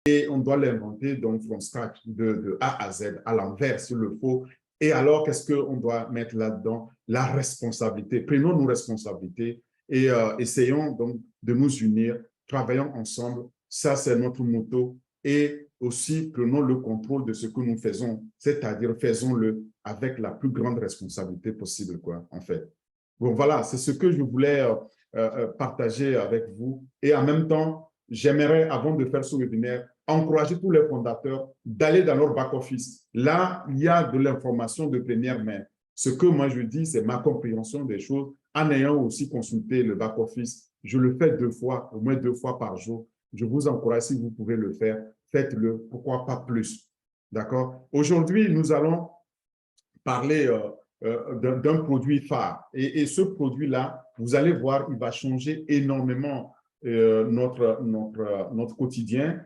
et on doit l'inventer donc from scratch, de A à Z, à l'envers s'il le faut. Et alors, qu'est-ce qu'on doit mettre là-dedans? La responsabilité. Prenons nos responsabilités et essayons donc de nous unir, travaillons ensemble. Ça, c'est notre motto. Et aussi, prenons le contrôle de ce que nous faisons, c'est-à-dire faisons-le avec la plus grande responsabilité possible, quoi, en fait. Bon, voilà, c'est ce que je voulais partager avec vous. Et en même temps, j'aimerais, avant de faire ce webinaire, encourager tous les fondateurs d'aller dans leur back-office. Là, il y a de l'information de première main. Ce que moi je dis, c'est ma compréhension des choses en ayant aussi consulté le back-office. Je le fais 2 fois, au moins 2 fois par jour. Je vous encourage, si vous pouvez le faire, faites-le. Pourquoi pas plus? D'accord? Aujourd'hui, nous allons parler d'un produit phare. Et ce produit-là, vous allez voir, il va changer énormément notre quotidien.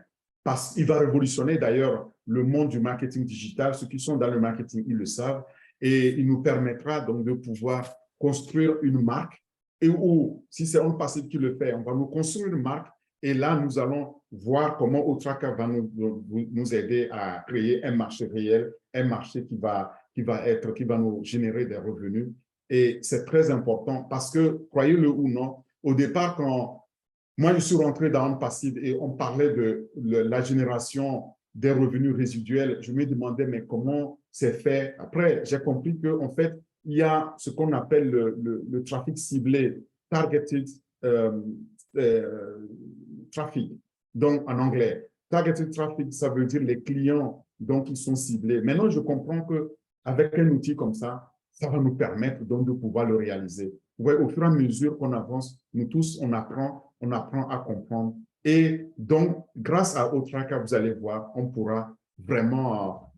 Il va révolutionner d'ailleurs le monde du marketing digital. Ceux qui sont dans le marketing, ils le savent. Et il nous permettra donc de pouvoir construire une marque. Et ou, si c'est un passif qui le fait, on va nous construire une marque. Et là, nous allons voir comment Otraka va nous aider à créer un marché réel, un marché qui va nous générer des revenus. Et c'est très important parce que, croyez-le ou non, au départ, quand moi, je suis rentré dans un passif et on parlait de la génération des revenus résiduels, je me demandais, mais comment c'est fait? Après, j'ai compris qu'en fait, il y a ce qu'on appelle le trafic ciblé, targeted traffic, donc en anglais. Targeted traffic, ça veut dire les clients donc ils sont ciblés. Maintenant, je comprends qu'avec un outil comme ça va nous permettre donc de pouvoir le réaliser. Ouais, au fur et à mesure qu'on avance, nous tous, on apprend à comprendre. Et donc, grâce à Otraka, vous allez voir, on pourra vraiment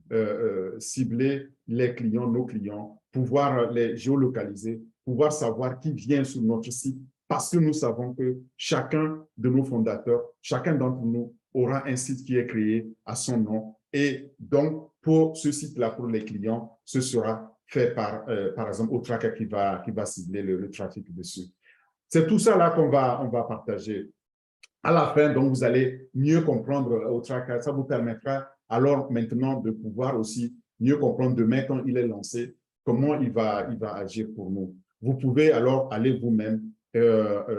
cibler les clients, nos clients, pouvoir les géolocaliser, pouvoir savoir qui vient sur notre site, parce que nous savons que chacun de nos fondateurs, chacun d'entre nous aura un site qui est créé à son nom. Et donc, pour ce site-là, pour les clients, ce sera fait par exemple, Otraka qui va cibler le trafic dessus. C'est tout ça là on va partager. À la fin, donc, vous allez mieux comprendre Otraka. Ça vous permettra alors maintenant de pouvoir aussi mieux comprendre demain quand il est lancé, comment il va agir pour nous. Vous pouvez alors aller vous-même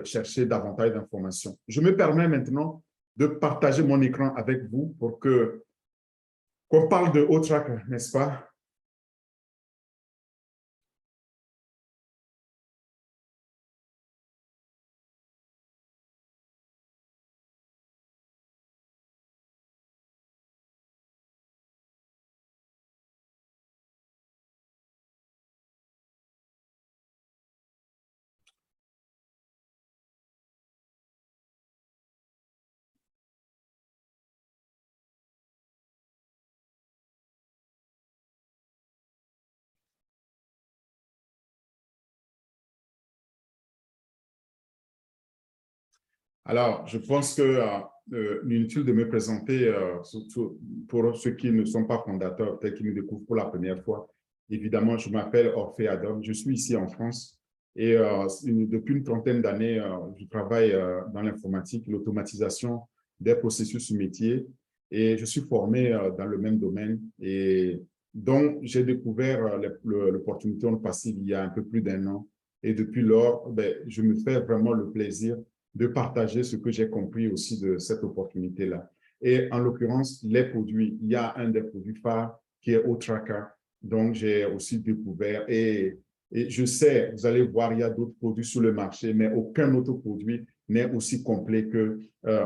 chercher davantage d'informations. Je me permets maintenant de partager mon écran avec vous pour qu'on parle de Otraka, n'est-ce pas? Alors, je pense que inutile de me présenter, surtout pour ceux qui ne sont pas fondateurs, peut-être qui me découvrent pour la première fois. Évidemment, je m'appelle Orphée Adam, je suis ici en France et depuis une trentaine d'années, je travaille dans l'informatique, l'automatisation des processus métiers et je suis formé dans le même domaine. Et donc, j'ai découvert l'opportunité en passif il y a un peu plus d'1 an. Et depuis lors, ben, je me fais vraiment le plaisir de partager ce que j'ai compris aussi de cette opportunité-là. Et en l'occurrence, les produits, il y a un des produits phares qui est Otraka, donc j'ai aussi découvert et je sais, vous allez voir, il y a d'autres produits sur le marché, mais aucun autre produit n'est aussi complet que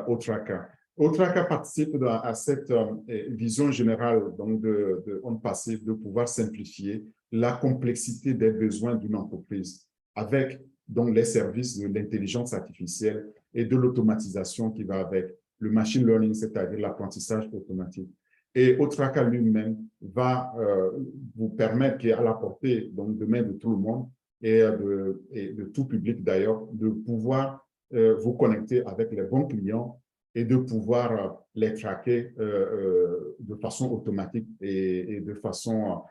Otraka. Otraka participe à cette vision générale donc de On Passive, de pouvoir simplifier la complexité des besoins d'une entreprise avec donc les services de l'intelligence artificielle et de l'automatisation qui va avec le machine learning, c'est-à-dire l'apprentissage automatique. Et Otraka lui-même va vous permettre, qui est à la portée donc, de main de tout le monde et de tout public d'ailleurs, de pouvoir vous connecter avec les bons clients et de pouvoir les traquer de façon automatique et de façon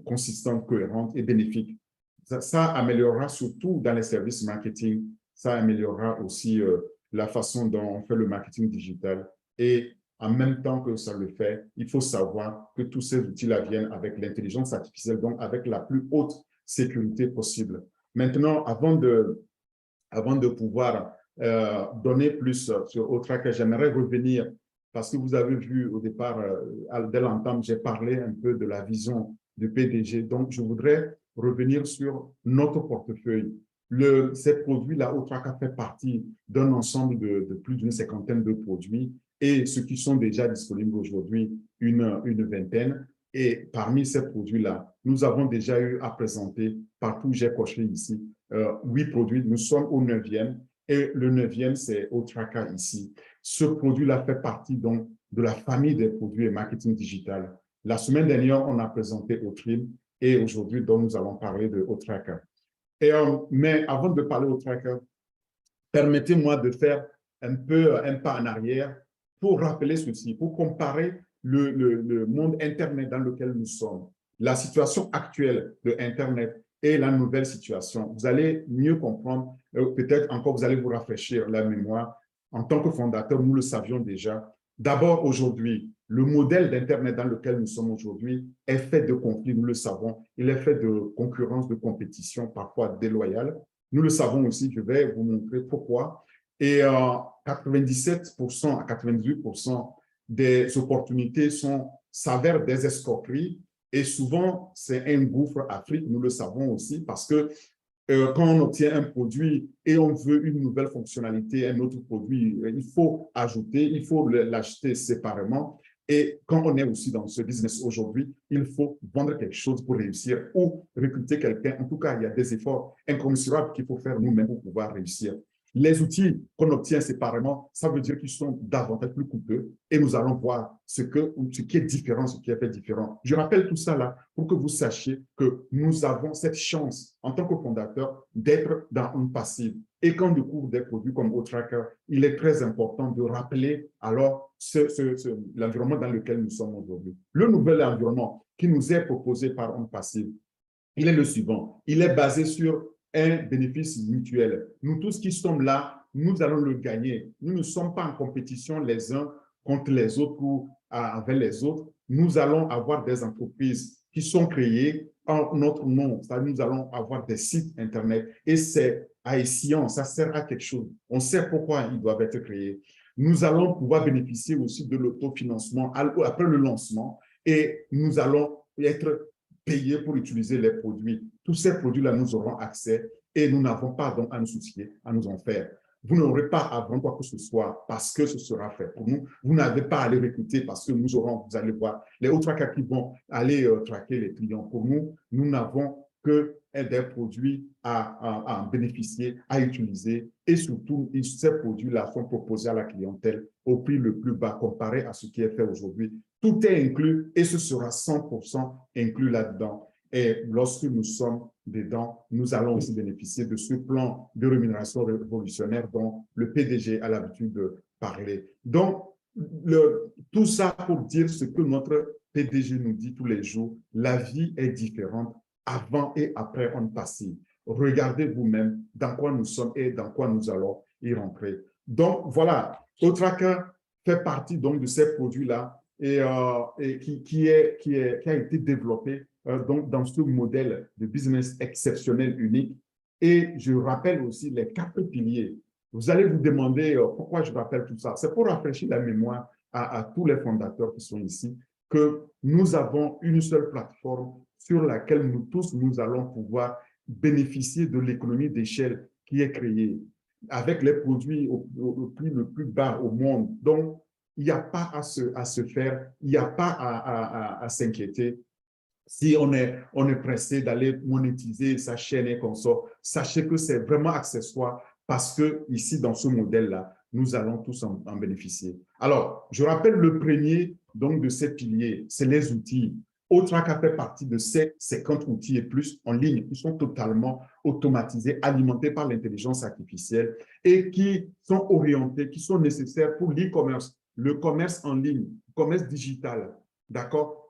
consistante, cohérente et bénéfique. Ça améliorera surtout dans les services marketing, ça améliorera aussi la façon dont on fait le marketing digital et En même temps que ça le fait, il faut savoir que tous ces outils-là viennent avec l'intelligence artificielle, donc avec la plus haute sécurité possible. Maintenant, avant de pouvoir donner plus sur Autrac, j'aimerais revenir, parce que vous avez vu au départ, dès l'entame, j'ai parlé un peu de la vision du PDG. Donc, je voudrais revenir sur notre portefeuille. Ces produits-là, Autrac a fait partie d'un ensemble de plus d'une cinquantaine de produits et ceux qui sont déjà disponibles aujourd'hui, une vingtaine. Et parmi ces produits-là, nous avons déjà eu à présenter, partout où j'ai coché ici, 8 produits. Nous sommes au 9e et le 9e, c'est Autraca ici. Ce produit-là fait partie donc de la famille des produits et marketing digital. La semaine dernière, on a présenté Autrim et aujourd'hui, donc, nous allons parler de Autraca. Mais avant de parler Autraca, permettez-moi de faire un peu un pas en arrière pour rappeler ceci, pour comparer le monde Internet dans lequel nous sommes, la situation actuelle de Internet et la nouvelle situation. Vous allez mieux comprendre, peut-être encore vous allez vous rafraîchir la mémoire. En tant que fondateur, nous le savions déjà. D'abord, aujourd'hui, le modèle d'Internet dans lequel nous sommes aujourd'hui est fait de conflits, nous le savons. Il est fait de concurrence, de compétition, parfois déloyale. Nous le savons aussi, je vais vous montrer pourquoi. Et 97% à 98% des opportunités s'avèrent des escroqueries. Et souvent, c'est un gouffre Afrique, nous le savons aussi, parce que quand on obtient un produit et on veut une nouvelle fonctionnalité, un autre produit, il faut ajouter, il faut l'acheter séparément. Et quand on est aussi dans ce business aujourd'hui, il faut vendre quelque chose pour réussir ou recruter quelqu'un. En tout cas, il y a des efforts incommensurables qu'il faut faire nous-mêmes pour pouvoir réussir. Les outils qu'on obtient séparément, ça veut dire qu'ils sont davantage plus coûteux et nous allons voir ce qui est différent, ce qui est fait différent. Je rappelle tout ça là pour que vous sachiez que nous avons cette chance en tant que fondateur d'être dans une passive. Et quand on découvre des produits comme Autracker, il est très important de rappeler alors l'environnement dans lequel nous sommes aujourd'hui. Le nouvel environnement qui nous est proposé par une passive, il est le suivant. Il est basé sur un bénéfice mutuel. Nous tous qui sommes là, nous allons le gagner. Nous ne sommes pas en compétition les uns contre les autres ou avec les autres. Nous allons avoir des entreprises qui sont créées en notre nom. Nous allons avoir des sites Internet et c'est haïtien, ça sert à quelque chose. On sait pourquoi ils doivent être créés. Nous allons pouvoir bénéficier aussi de l'autofinancement après le lancement et nous allons être payer pour utiliser les produits. Tous ces produits-là, nous aurons accès et nous n'avons pas donc à nous soucier, à nous en faire. Vous n'aurez pas à vendre quoi que ce soit parce que ce sera fait pour nous. Vous n'avez pas à les recruter parce que nous aurons, vous allez voir, les autres trackers qui vont aller traquer les clients. Pour nous, nous n'avons que des produits à bénéficier, à utiliser et surtout, ces produits-là sont proposés à la clientèle au prix le plus bas comparé à ce qui est fait aujourd'hui. Tout est inclus et ce sera 100% inclus là-dedans. Et lorsque nous sommes dedans, nous allons aussi bénéficier de ce plan de rémunération révolutionnaire dont le PDG a l'habitude de parler. Donc, tout ça pour dire ce que notre PDG nous dit tous les jours, la vie est différente avant et après on passe. Regardez vous-même dans quoi nous sommes et dans quoi nous allons y rentrer. Donc, voilà, Autracker fait partie donc de ces produits-là et qui a été développé donc dans ce modèle de business exceptionnel, unique. Et je rappelle aussi les 4 piliers. Vous allez vous demander pourquoi je rappelle tout ça. C'est pour rafraîchir la mémoire à tous les fondateurs qui sont ici que nous avons une seule plateforme sur laquelle nous tous, nous allons pouvoir bénéficier de l'économie d'échelle qui est créée avec les produits au prix le plus bas au monde. Donc, il n'y a pas à se faire, il n'y a pas à s'inquiéter. Si on est pressé d'aller monétiser sa chaîne et qu'on sort, sachez que c'est vraiment accessoire parce que ici, dans ce modèle-là, nous allons tous en bénéficier. Alors, je rappelle le premier donc, de ces piliers, c'est les outils. Autrac fait partie de ces 50 outils et plus en ligne qui sont totalement automatisés, alimentés par l'intelligence artificielle et qui sont orientés, qui sont nécessaires pour l'e-commerce, le commerce en ligne, le commerce digital. D'accord?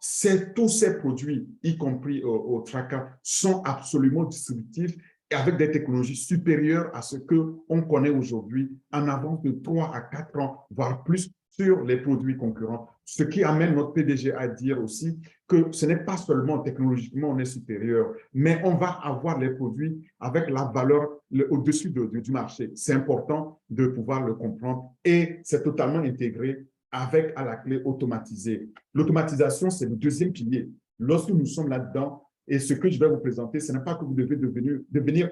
Tous ces produits, y compris au Tracker, sont absolument distributifs et avec des technologies supérieures à ce qu'on connaît aujourd'hui, en avance de 3 à 4 ans, voire plus sur les produits concurrents, ce qui amène notre PDG à dire aussi que ce n'est pas seulement technologiquement on est supérieur, mais on va avoir les produits avec la valeur au-dessus du marché. C'est important de pouvoir le comprendre et c'est totalement intégré avec à la clé automatisée. L'automatisation, c'est le deuxième pilier. Lorsque nous sommes là-dedans, et ce que je vais vous présenter, ce n'est pas que vous devez devenir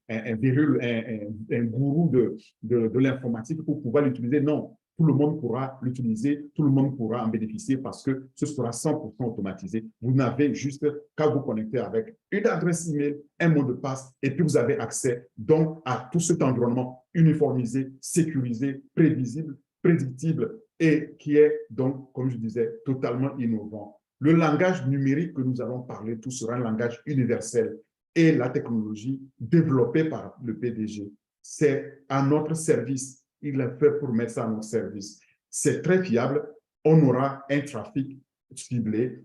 un gourou de l'informatique pour pouvoir l'utiliser. Non, tout le monde pourra l'utiliser, tout le monde pourra en bénéficier parce que ce sera 100% automatisé. Vous n'avez juste qu'à vous connecter avec une adresse email, un mot de passe, et puis vous avez accès donc à tout cet environnement uniformisé, sécurisé, prévisible, prédictible et qui est donc, comme je disais, totalement innovant. Le langage numérique que nous allons parler, tout sera un langage universel et la technologie développée par le PDG, c'est à notre service. Il est fait pour mettre ça à notre service. C'est très fiable. On aura un trafic ciblé.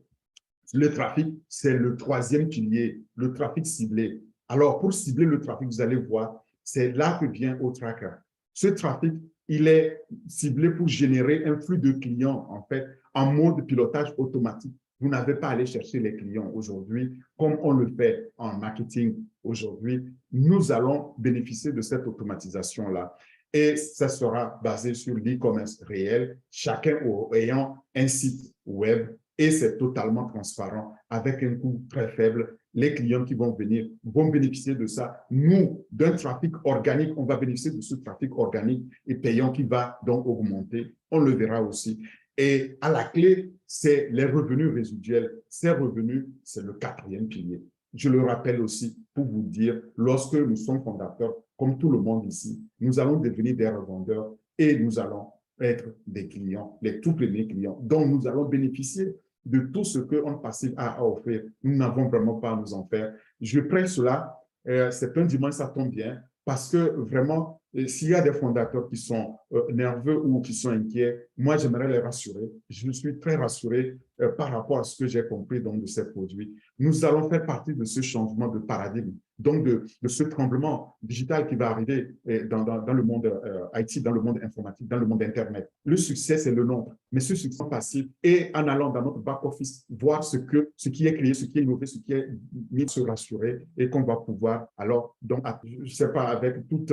Le trafic, c'est le troisième pilier, le trafic ciblé. Alors, pour cibler le trafic, vous allez voir, c'est là que vient OTracker. Ce trafic, il est ciblé pour générer un flux de clients, en fait, en mode pilotage automatique. Vous n'avez pas à aller chercher les clients aujourd'hui, comme on le fait en marketing aujourd'hui. Nous allons bénéficier de cette automatisation-là. Et ça sera basé sur l'e-commerce réel, chacun ayant un site web et c'est totalement transparent avec un coût très faible. Les clients qui vont venir vont bénéficier de ça. Nous, d'un trafic organique, on va bénéficier de ce trafic organique et payant qui va donc augmenter. On le verra aussi. Et à la clé, c'est les revenus résiduels. Ces revenus, c'est le quatrième pilier. Je le rappelle aussi pour vous dire, lorsque nous sommes fondateurs, comme tout le monde ici, nous allons devenir des revendeurs et nous allons être des clients, les tout premiers clients, dont nous allons bénéficier de tout ce qu'on passif a à offrir. Nous n'avons vraiment pas à nous en faire. Je prends cela, c'est un dimanche, ça tombe bien, parce que vraiment, s'il y a des fondateurs qui sont nerveux ou qui sont inquiets, moi, j'aimerais les rassurer. Je suis très rassuré par rapport à ce que j'ai compris donc, de ces produits. Nous allons faire partie de ce changement de paradigme, donc de ce tremblement digital qui va arriver dans le monde IT, dans le monde informatique, dans le monde Internet. Le succès, c'est le nombre, mais ce succès passif et en allant dans notre back-office, voir ce qui est créé, ce qui est innové, ce qui est mis, se rassurer et qu'on va pouvoir alors, donc, je ne sais pas, avec toute,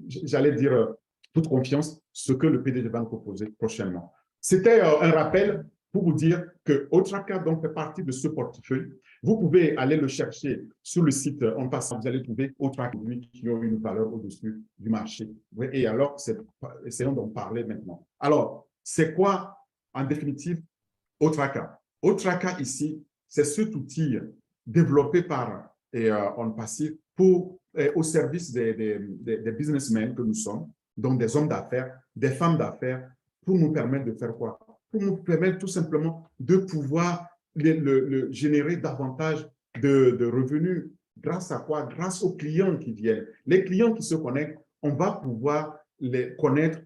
j'allais dire, toute confiance, ce que le PDG va nous proposer prochainement. C'était un rappel pour vous dire que OTracker donc fait partie de ce portefeuille. Vous pouvez aller le chercher sur le site en passant, vous allez trouver OTracker qui ont une valeur au-dessus du marché. Et alors, essayons d'en parler maintenant. Alors, c'est quoi en définitive OTracker? OTracker ici, c'est cet outil développé par OnPassive pour au service des businessmen que nous sommes, donc des hommes d'affaires, des femmes d'affaires, pour nous permettre de faire quoi? Pour nous permettre tout simplement de pouvoir générer davantage de revenus. Grâce à quoi? Grâce aux clients qui viennent. Les clients qui se connectent, on va pouvoir les connaître,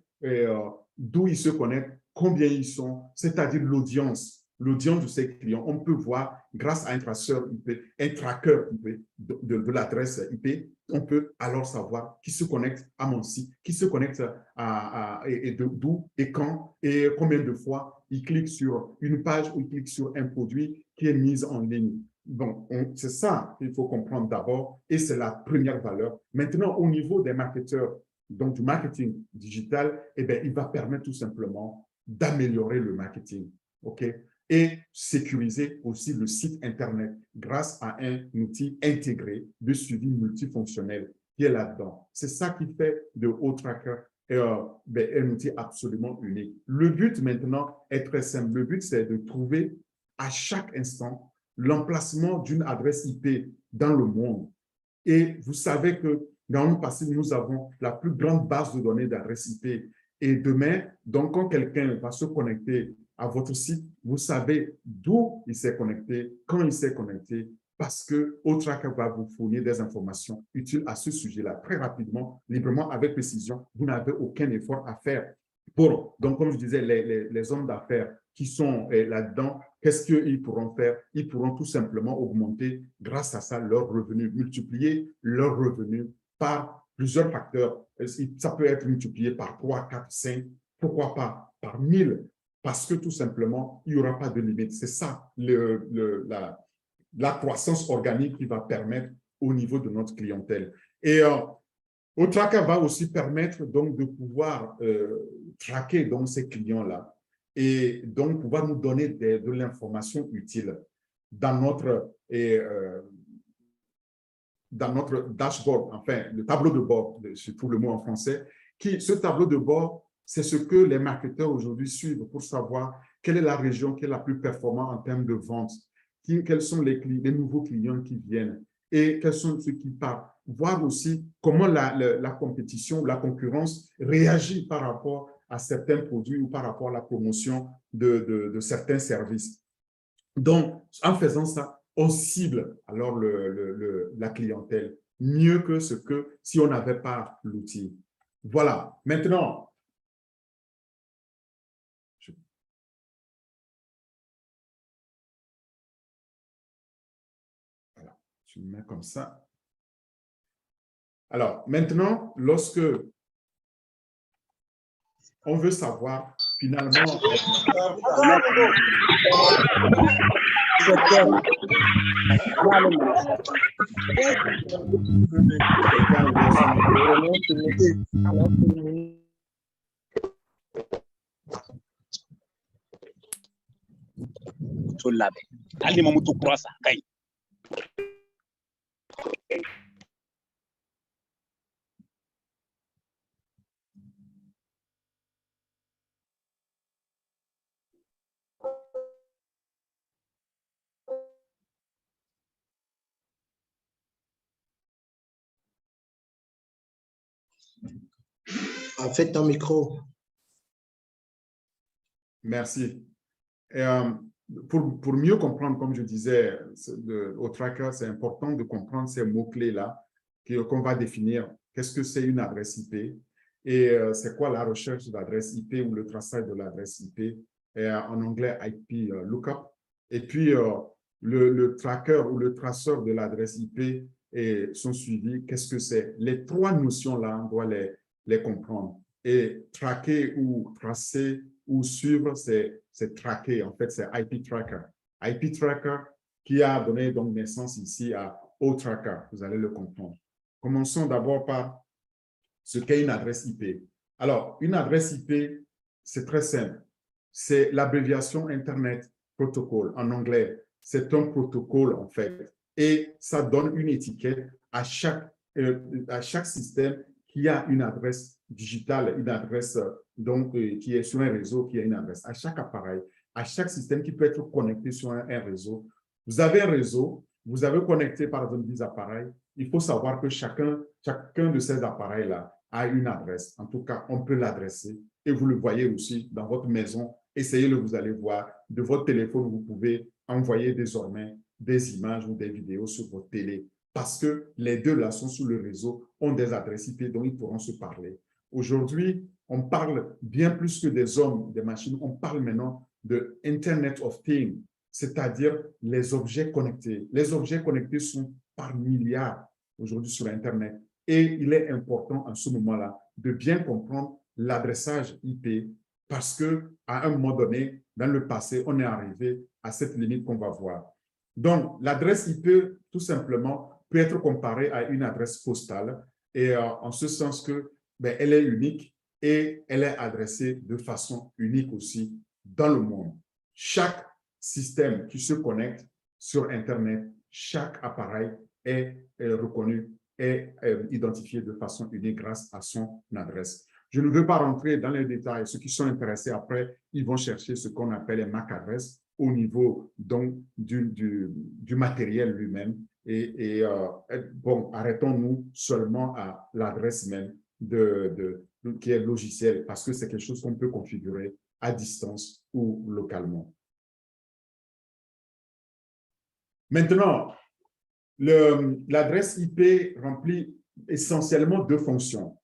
d'où ils se connectent, combien ils sont, c'est-à-dire l'audience de ces clients. On peut voir, grâce à un traceur IP, un tracker IP de l'adresse IP, on peut alors savoir qui se connecte à mon site, qui se connecte et d'où et quand et combien de fois il clique sur une page ou il clique sur un produit qui est mis en ligne. Bon, c'est ça qu'il faut comprendre d'abord et c'est la première valeur. Maintenant, au niveau des marketeurs, donc du marketing digital, eh bien, il va permettre tout simplement d'améliorer le marketing. OK? Et sécuriser aussi le site Internet grâce à un outil intégré de suivi multifonctionnel qui est là-dedans. C'est ça qui fait de OTracker un outil absolument unique. Le but maintenant est très simple. Le but, c'est de trouver à chaque instant l'emplacement d'une adresse IP dans le monde. Et vous savez que dans le passé, nous avons la plus grande base de données d'adresses IP. Et demain, donc, quand quelqu'un va se connecter à votre site, vous savez d'où il s'est connecté, quand il s'est connecté, parce que OTracker va vous fournir des informations utiles à ce sujet-là très rapidement, librement, avec précision. Vous n'avez aucun effort à faire. Donc, comme je disais, les hommes d'affaires qui sont là-dedans, qu'est-ce qu'ils pourront faire? Ils pourront tout simplement augmenter, grâce à ça, leurs revenus, multiplier leurs revenus par plusieurs facteurs. Ça peut être multiplié par 3, 4, 5, pourquoi pas par 1000 parce que tout simplement, il n'y aura pas de limite. C'est ça la croissance organique qui va permettre au niveau de notre clientèle. Et Otraka va aussi permettre donc de pouvoir traquer donc ces clients-là et donc pouvoir nous donner de l'information utile dans notre dashboard, enfin, le tableau de bord, je trouve le mot en français, ce tableau de bord, c'est ce que les marketeurs aujourd'hui suivent pour savoir quelle est la région qui est la plus performante en termes de vente, quels sont les nouveaux clients qui viennent et quels sont ceux qui partent. Voir aussi comment la compétition, la concurrence réagit par rapport à certains produits ou par rapport à la promotion de certains services. Donc, en faisant ça, on cible alors la clientèle mieux que ce que si on n'avait pas l'outil. Voilà. Maintenant, voilà, je le mets comme ça. Alors, maintenant, lorsque on veut savoir finalement… En fait, ton micro. Merci. Et, pour mieux comprendre, comme je disais, au tracker, c'est important de comprendre ces mots-clés-là qu'on va définir. Qu'est-ce que c'est une adresse IP et c'est quoi la recherche d'adresse IP ou le traçage de l'adresse IP, et, en anglais IP lookup. Et puis, le tracker ou le traceur de l'adresse IP et son suivi, qu'est-ce que c'est? Les trois notions-là, on doit les comprendre. Et traquer ou tracer ou suivre, c'est traquer. En fait, c'est IP tracker. IP tracker qui a donné donc naissance ici à O-tracker. Vous allez le comprendre. Commençons d'abord par ce qu'est une adresse IP. Alors, une adresse IP, c'est très simple. C'est l'abréviation Internet Protocol en anglais. C'est un protocole, en fait. Et ça donne une étiquette à chaque système qui a une adresse digitale, une adresse donc, qui est sur un réseau, qui a une adresse. À chaque appareil, à chaque système qui peut être connecté sur un réseau. Vous avez un réseau, vous avez connecté par exemple 10 appareils. Il faut savoir que chacun de ces appareils-là a une adresse. En tout cas, on peut l'adresser. Et vous le voyez aussi dans votre maison. Essayez-le, vous allez voir. De votre téléphone, vous pouvez envoyer désormais des images ou des vidéos sur votre télé. Parce que les deux là sont sur le réseau, ont des adresses IP dont ils pourront se parler. Aujourd'hui, on parle bien plus que des hommes, des machines. On parle maintenant de Internet of Things, c'est-à-dire les objets connectés. Les objets connectés sont par milliards aujourd'hui sur Internet. Et il est important en ce moment-là de bien comprendre l'adressage IP parce qu'à un moment donné, dans le passé, on est arrivé à cette limite qu'on va voir. Donc, l'adresse IP, tout simplement, peut être comparée à une adresse postale et en ce sens que elle est unique et elle est adressée de façon unique aussi dans le monde. Chaque système qui se connecte sur Internet, chaque appareil est reconnu et identifié de façon unique grâce à son adresse. Je ne veux pas rentrer dans les détails. Ceux qui sont intéressés après, ils vont chercher ce qu'on appelle les MAC adresses au niveau donc du matériel lui-même. Et bon, arrêtons-nous seulement à l'adresse même qui est logiciel parce que c'est quelque chose qu'on peut configurer à distance ou localement. Maintenant, l'adresse IP remplit essentiellement deux fonctions.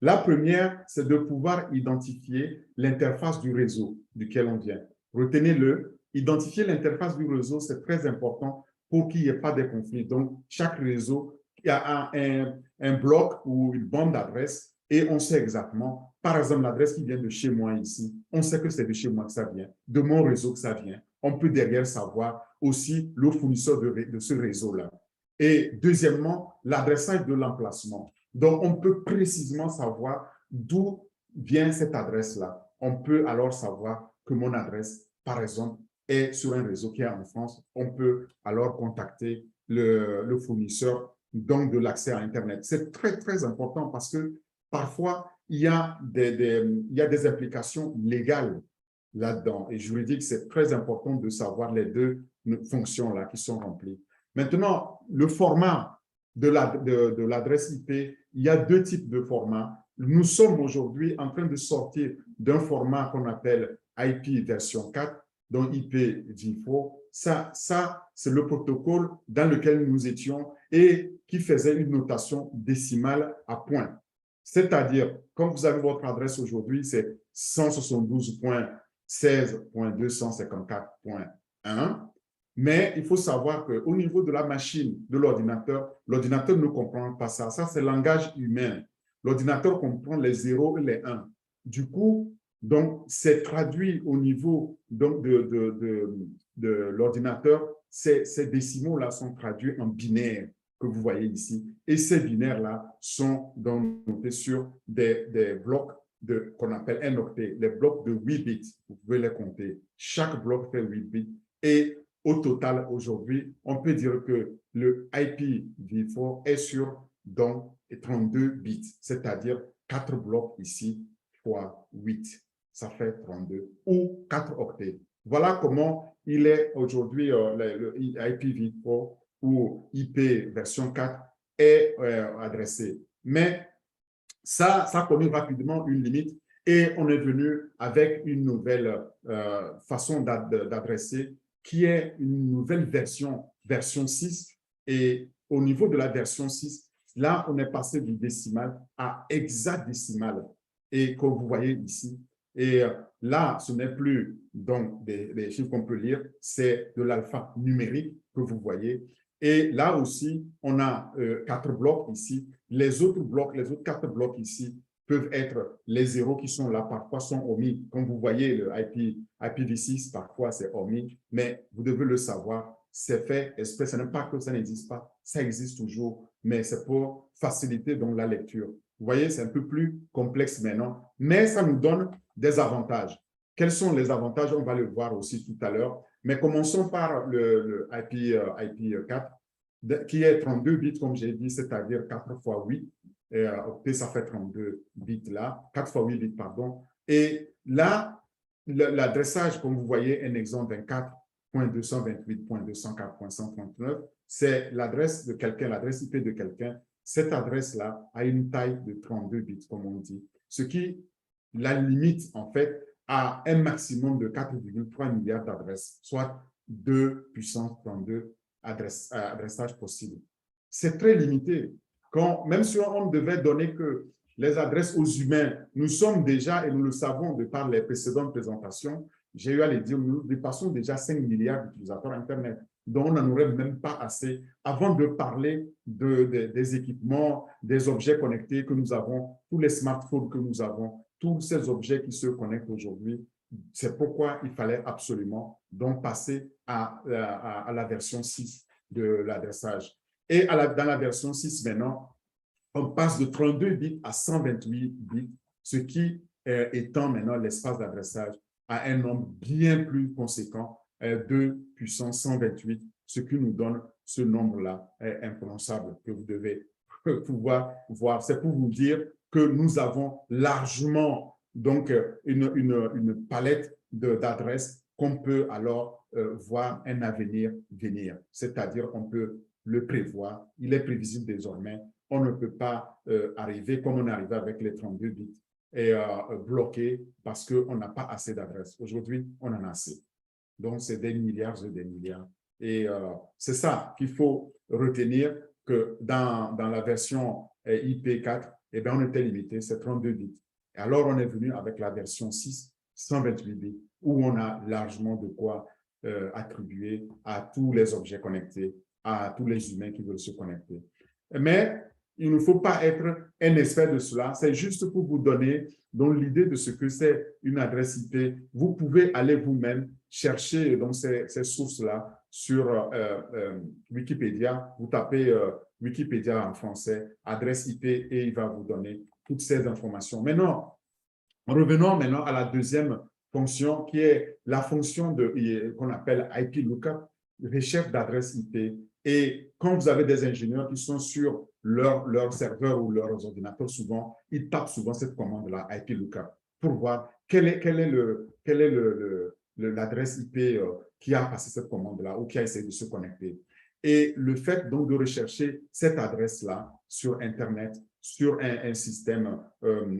La première, c'est de pouvoir identifier l'interface du réseau duquel on vient. Retenez-le, identifier l'interface du réseau, c'est très important pour qu'il n'y ait pas de conflits. Donc, chaque réseau a un bloc ou une bande d'adresse et on sait exactement, par exemple, l'adresse qui vient de chez moi ici, on sait que c'est de chez moi que ça vient, de mon réseau que ça vient. On peut derrière savoir aussi le fournisseur de ce réseau-là. Et deuxièmement, l'adressage de l'emplacement. Donc, on peut précisément savoir d'où vient cette adresse-là. On peut alors savoir que mon adresse, par exemple, est sur un réseau qui est en France. On peut alors contacter le fournisseur donc de l'accès à Internet. C'est très, très important parce que parfois, il y a des implications légales là-dedans et juridiques. C'est très important de savoir les deux fonctions-là qui sont remplies. Maintenant, le format de l'adresse IP, il y a deux types de formats. Nous sommes aujourd'hui en train de sortir d'un format qu'on appelle IP version 4, donc IPv4. Ça c'est le protocole dans lequel nous étions et qui faisait une notation décimale à point. C'est-à-dire, quand vous avez votre adresse aujourd'hui, c'est 172.16.254.1. Mais il faut savoir qu'au niveau de la machine, de l'ordinateur ne comprend pas ça. Ça, c'est le langage humain. L'ordinateur comprend les 0 et les 1. Du coup, donc, c'est traduit au niveau donc, de l'ordinateur. Ces décimaux-là sont traduits en binaires que vous voyez ici. Et ces binaires-là sont donc notés sur des blocs qu'on appelle un octet, les blocs de 8 bits. Vous pouvez les compter. Chaque bloc fait 8 bits. Et au total, aujourd'hui, on peut dire que le IPv4 est sur donc 32 bits, c'est-à dire 4 blocs ici fois 8. Ça fait 32 ou 4 octets. Voilà comment il est aujourd'hui le IPv4 ou IP version 4 est adressé. Mais ça a connu rapidement une limite et on est venu avec une nouvelle façon d'adresser qui est une nouvelle version 6. Et au niveau de la version 6, là, on est passé du décimal à hexadécimal. Et comme vous voyez ici, et là, ce n'est plus donc des chiffres qu'on peut lire, c'est de l'alpha numérique que vous voyez. Et là aussi, on a 4 blocs ici. Les autres blocs, les autres 4 blocs ici peuvent être les zéros qui sont là, parfois sont omis. Comme vous voyez, le IPv6, parfois c'est omis, mais vous devez le savoir, c'est fait exprès. Ce n'est pas que ça n'existe pas, ça existe toujours, mais c'est pour faciliter donc la lecture. Vous voyez, c'est un peu plus complexe maintenant, mais ça nous donne des avantages. Quels sont les avantages? On va le voir aussi tout à l'heure. Mais commençons par le IP4, qui est 32 bits, comme j'ai dit, c'est-à-dire 4 fois 8. Et ça fait 32 bits là, 4 fois 8 bits, pardon. Et là, l'adressage, comme vous voyez, un exemple 24.228.204.139, c'est l'adresse de quelqu'un, l'adresse IP de quelqu'un. Cette adresse-là a une taille de 32 bits, comme on dit, ce qui la limite, en fait, à un maximum de 4,3 milliards d'adresses, soit 2 puissance 32 adressages possibles. C'est très limité. Même si on devait donner que les adresses aux humains, nous sommes déjà, et nous le savons de par les précédentes présentations, j'ai eu à le dire, nous dépassons déjà 5 milliards d'utilisateurs Internet, dont on n'en aurait même pas assez avant de parler des équipements, des objets connectés que nous avons, tous les smartphones que nous avons, tous ces objets qui se connectent aujourd'hui. C'est pourquoi il fallait absolument donc passer à la version 6 de l'adressage. Et dans la version 6 maintenant, on passe de 32 bits à 128 bits, ce qui étend maintenant l'espace d'adressage à un nombre bien plus conséquent, 2 puissance 128, ce qui nous donne ce nombre-là imprononçable que vous devez pouvoir voir. C'est pour vous dire que nous avons largement donc une palette d'adresses qu'on peut alors voir un avenir venir. C'est-à-dire qu'on peut le prévoir, il est prévisible désormais. On ne peut pas arriver comme on est arrivé avec les 32 bits et bloqué parce qu'on n'a pas assez d'adresses. Aujourd'hui, on en a assez. Donc, c'est des milliards et des milliards. Et c'est ça qu'il faut retenir, que dans la version IP4, eh bien, on était limité, c'est 32 bits. Et alors, on est venu avec la version 6, 128 bits, où on a largement de quoi attribuer à tous les objets connectés, à tous les humains qui veulent se connecter. Mais Il ne faut pas être un expert de cela. C'est juste pour vous donner donc l'idée de ce que c'est une adresse IP. Vous pouvez aller vous-même chercher donc ces sources-là sur Wikipédia. Vous tapez Wikipédia en français, adresse IP, et il va vous donner toutes ces informations. Maintenant, revenons maintenant à la deuxième fonction qui est la fonction qu'on appelle IP Lookup, recherche d'adresse IP. Et quand vous avez des ingénieurs qui sont sur leur serveur ou leurs ordinateurs, souvent, ils tapent souvent cette commande-là, IP Lookup, pour voir quelle est l'adresse IP qui a passé cette commande-là ou qui a essayé de se connecter. Et le fait donc de rechercher cette adresse-là sur Internet, sur un système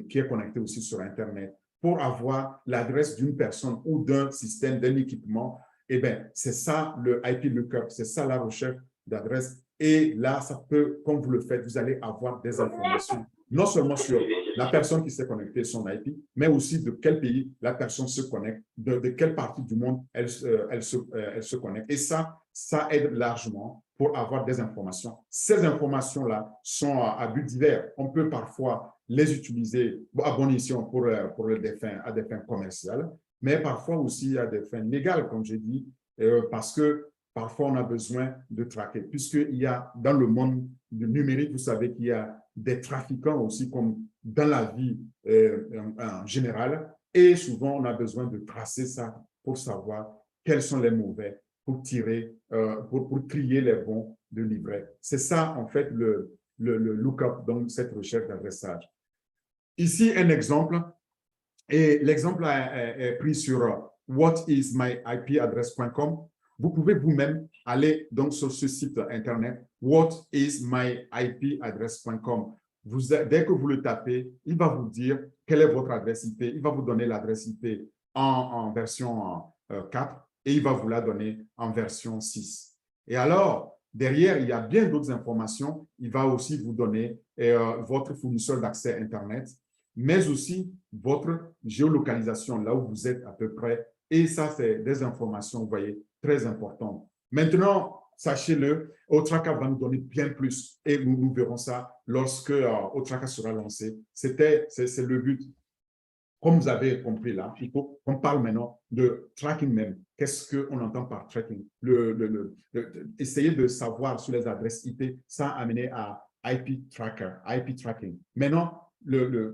qui est connecté aussi sur Internet, pour avoir l'adresse d'une personne ou d'un système, d'un équipement, eh bien, c'est ça le IP Lookup, c'est ça la recherche d'adresse. Et là, ça peut, comme vous le faites, vous allez avoir des informations, non seulement sur la personne qui s'est connectée, son IP, mais aussi de quel pays la personne se connecte, de quelle partie du monde elle se connecte. Et ça aide largement pour avoir des informations. Ces informations-là sont à but divers. On peut parfois les utiliser à bon escient à des fins commerciales, mais parfois aussi à des fins légales, comme j'ai dit, parce que parfois on a besoin de traquer. Puisqu'il y a dans le monde du numérique, vous savez qu'il y a des trafiquants aussi, comme dans la vie en général, et souvent on a besoin de tracer ça pour savoir quels sont les mauvais, pour tirer, pour trier les bons de livret. C'est ça, en fait, le lookup, donc cette recherche d'adressage. Ici, un exemple, et l'exemple est pris sur whatismyipaddress.com. Vous pouvez vous-même aller donc sur ce site internet, whatismyipaddress.com. Dès que vous le tapez, il va vous dire quelle est votre adresse IP. Il va vous donner l'adresse IP en version 4 et il va vous la donner en version 6. Et alors, derrière, il y a bien d'autres informations. Il va aussi vous donner votre fournisseur d'accès Internet, mais aussi votre géolocalisation, là où vous êtes à peu près. Et ça, c'est des informations, vous voyez, très importantes. Maintenant, sachez-le, Otraka va nous donner bien plus. Et nous verrons ça lorsque Otraka sera lancé. C'est le but. Comme vous avez compris là, il faut qu'on parle maintenant de tracking même. Qu'est-ce qu'on entend par tracking? Essayer de savoir sur les adresses IP, ça a amené à IP tracking. Maintenant,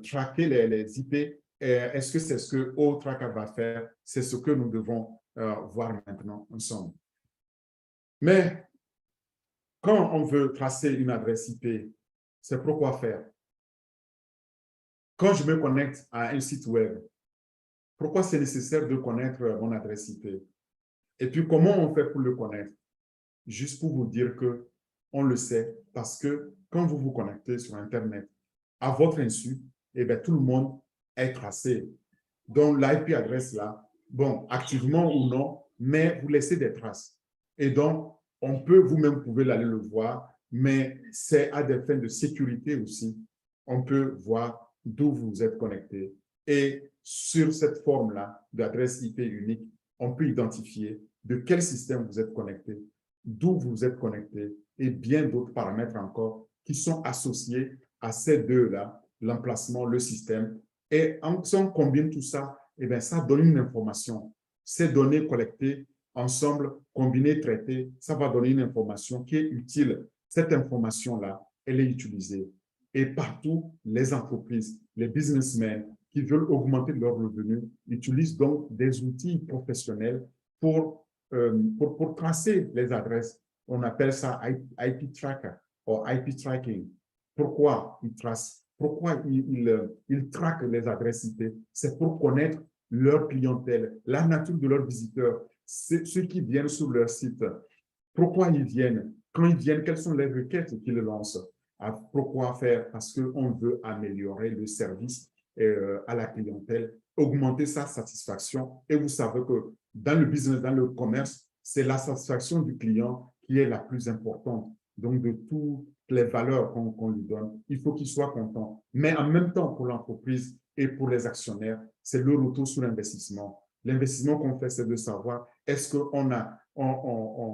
traquer les IP, est-ce que c'est ce que Otraka va faire? C'est ce que nous devons voir maintenant ensemble. Mais quand on veut tracer une adresse IP, c'est pour quoi faire? Quand je me connecte à un site web, pourquoi c'est nécessaire de connaître mon adresse IP? Et puis, comment on fait pour le connaître? Juste pour vous dire que on le sait parce que quand vous vous connectez sur Internet, à votre insu, eh bien, tout le monde est tracé. Donc, l'IP adresse là, bon, activement ou non, mais vous laissez des traces. Et donc, vous-même pouvez aller le voir, mais c'est à des fins de sécurité aussi. On peut voir d'où vous êtes connecté. Et sur cette forme-là d'adresse IP unique, on peut identifier de quel système vous êtes connecté, d'où vous êtes connecté et bien d'autres paramètres encore qui sont associés à ces deux-là, l'emplacement, le système. Et si on combine tout ça, eh bien, ça donne une information. Ces données collectées ensemble, combinées, traitées, ça va donner une information qui est utile. Cette information-là, elle est utilisée. Et partout, les entreprises, les businessmen qui veulent augmenter leurs revenus utilisent donc des outils professionnels pour tracer les adresses. On appelle ça IP tracker ou IP tracking. Pourquoi ils tracent? Pourquoi ils traquent les adresses IP? C'est pour connaître leur clientèle, la nature de leurs visiteurs, ceux qui viennent sur leur site. Pourquoi ils viennent? Quand ils viennent, quelles sont les requêtes qu'ils lancent? Pourquoi faire? Parce qu'on veut améliorer le service à la clientèle, augmenter sa satisfaction. Et vous savez que dans le business, dans le commerce, c'est la satisfaction du client qui est la plus importante. Donc, de toutes les valeurs qu'on lui donne, il faut qu'il soit content. Mais en même temps, pour l'entreprise et pour les actionnaires, c'est le retour sur l'investissement. L'investissement qu'on fait, c'est de savoir est-ce qu'on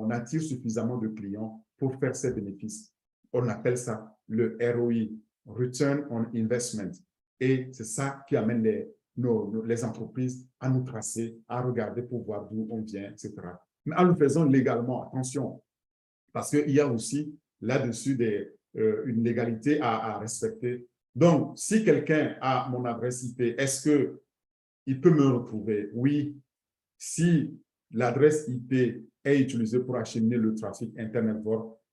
attire suffisamment de clients pour faire ces bénéfices. On appelle ça le ROI, Return on Investment. Et c'est ça qui amène les entreprises à nous tracer, à regarder pour voir d'où on vient, etc. Mais en le faisant légalement, attention, parce qu'il y a aussi là-dessus une légalité à respecter. Donc, si quelqu'un a mon adresse IP, est-ce qu'il peut me retrouver? Oui. Si l'adresse IP est utilisée pour acheminer le trafic Internet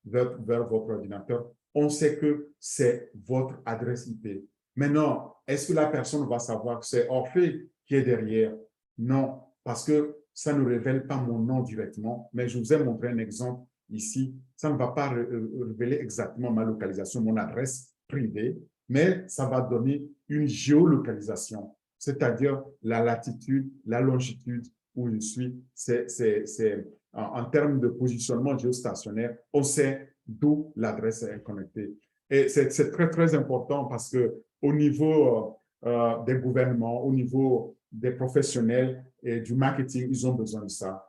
vers votre ordinateur, on sait que c'est votre adresse IP. Maintenant, est-ce que la personne va savoir que c'est Orphée qui est derrière? Non, parce que ça ne révèle pas mon nom directement, mais je vous ai montré un exemple ici. Ça ne va pas révéler exactement ma localisation, mon adresse privée, mais ça va donner une géolocalisation, c'est-à-dire la latitude, la longitude où je suis. En termes de positionnement géostationnaire, on sait d'où l'adresse est connectée. Et c'est très, très important parce qu'au niveau des gouvernements, au niveau des professionnels et du marketing, ils ont besoin de ça.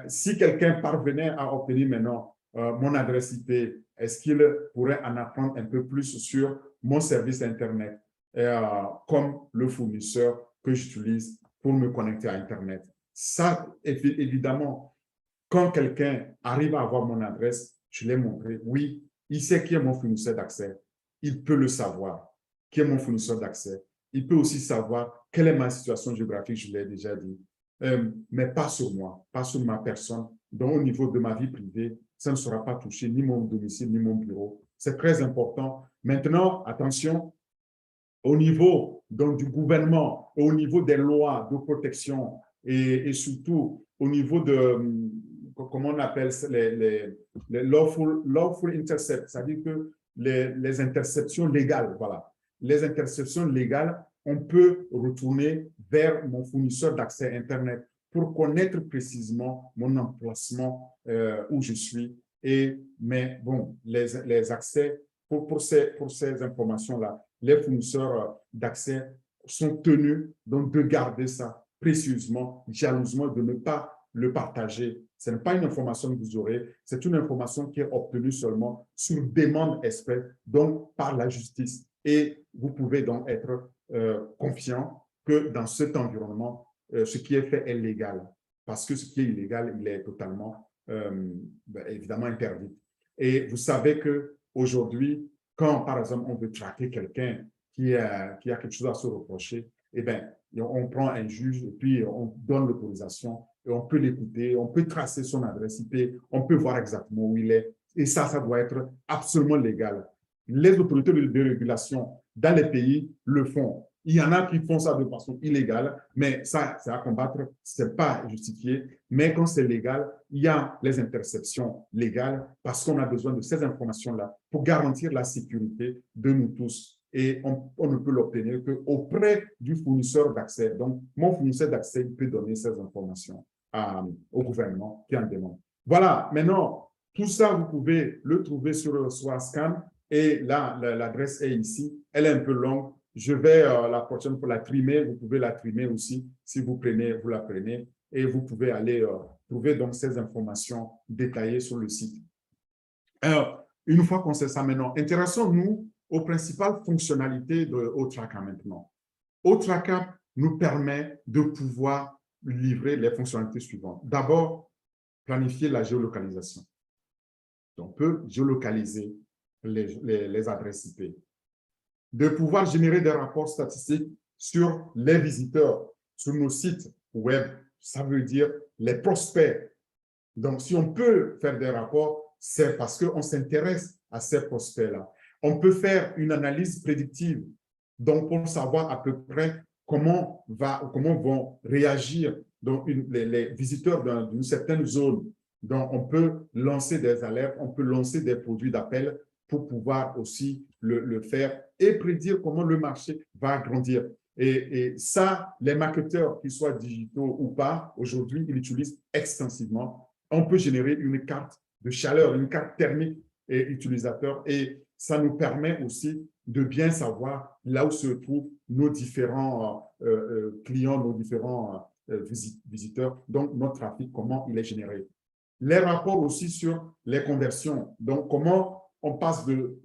Si quelqu'un parvenait à obtenir maintenant mon adresse IP, est-ce qu'il pourrait en apprendre un peu plus sur mon service Internet comme le fournisseur que j'utilise pour me connecter à Internet? Ça, évidemment, quand quelqu'un arrive à avoir mon adresse, je l'ai montré, oui, il sait qui est mon fournisseur d'accès. Il peut le savoir, qui est mon fournisseur d'accès. Il peut aussi savoir quelle est ma situation géographique, je l'ai déjà dit. Mais pas sur moi, pas sur ma personne. Donc, au niveau de ma vie privée, ça ne sera pas touché, ni mon domicile, ni mon bureau. C'est très important. Maintenant, attention, au niveau donc, du gouvernement, au niveau des lois de protection et surtout au niveau de, comment on appelle les lawful intercept, c'est-à-dire que les interceptions légales, voilà. Les interceptions légales, on peut retourner vers mon fournisseur d'accès Internet pour connaître précisément mon emplacement où je suis. Mais bon, les accès pour ces informations-là, les fournisseurs d'accès sont tenus donc de garder ça précieusement, jalousement, de ne pas le partager. Ce n'est pas une information que vous aurez, c'est une information qui est obtenue seulement sur demande exprès, donc par la justice. Et vous pouvez donc être confiant que dans cet environnement, ce qui est fait est légal. Parce que ce qui est illégal, il est totalement, évidemment, interdit. Et vous savez qu'aujourd'hui, quand, par exemple, on veut traquer quelqu'un qui a quelque chose à se reprocher, eh bien, on prend un juge et puis on donne l'autorisation et on peut l'écouter, on peut tracer son adresse IP, on peut voir exactement où il est. Et ça doit être absolument légal. Les autorités de régulation dans les pays le font. Il y en a qui font ça de façon illégale, mais ça, c'est à combattre, ce n'est pas justifié. Mais quand c'est légal, il y a les interceptions légales parce qu'on a besoin de ces informations-là pour garantir la sécurité de nous tous. Et on ne peut l'obtenir qu'auprès du fournisseur d'accès. Donc, mon fournisseur d'accès peut donner ces informations au gouvernement qui en demande. Voilà, maintenant, tout ça, vous pouvez le trouver sur Swascan. Et là, l'adresse est ici. Elle est un peu longue. Je vais la prochaine fois la trimer. Vous pouvez la trimer aussi. Si vous prenez, vous la prenez. Et vous pouvez aller trouver donc ces informations détaillées sur le site. Alors, une fois qu'on sait ça maintenant, intéressons-nous aux principales fonctionnalités de OTRACA maintenant. OTRACA nous permet de pouvoir livrer les fonctionnalités suivantes. D'abord, planifier la géolocalisation. On peut géolocaliser les adresses IP. De pouvoir générer des rapports statistiques sur les visiteurs sur nos sites web, ça veut dire les prospects. Donc, si on peut faire des rapports, c'est parce qu'on s'intéresse à ces prospects-là. On peut faire une analyse prédictive, donc pour savoir à peu près comment vont réagir donc, les visiteurs d'une certaine zone. Donc, on peut lancer des alertes, on peut lancer des produits d'appel pour pouvoir aussi le faire et prédire comment le marché va grandir. Et ça, les marketeurs, qu'ils soient digitaux ou pas, aujourd'hui, ils l'utilisent extensivement. On peut générer une carte de chaleur, une carte thermique et utilisateur. Et ça nous permet aussi de bien savoir là où se trouvent nos différents clients, nos différents visiteurs, donc notre trafic, comment il est généré. Les rapports aussi sur les conversions. Donc, comment on passe de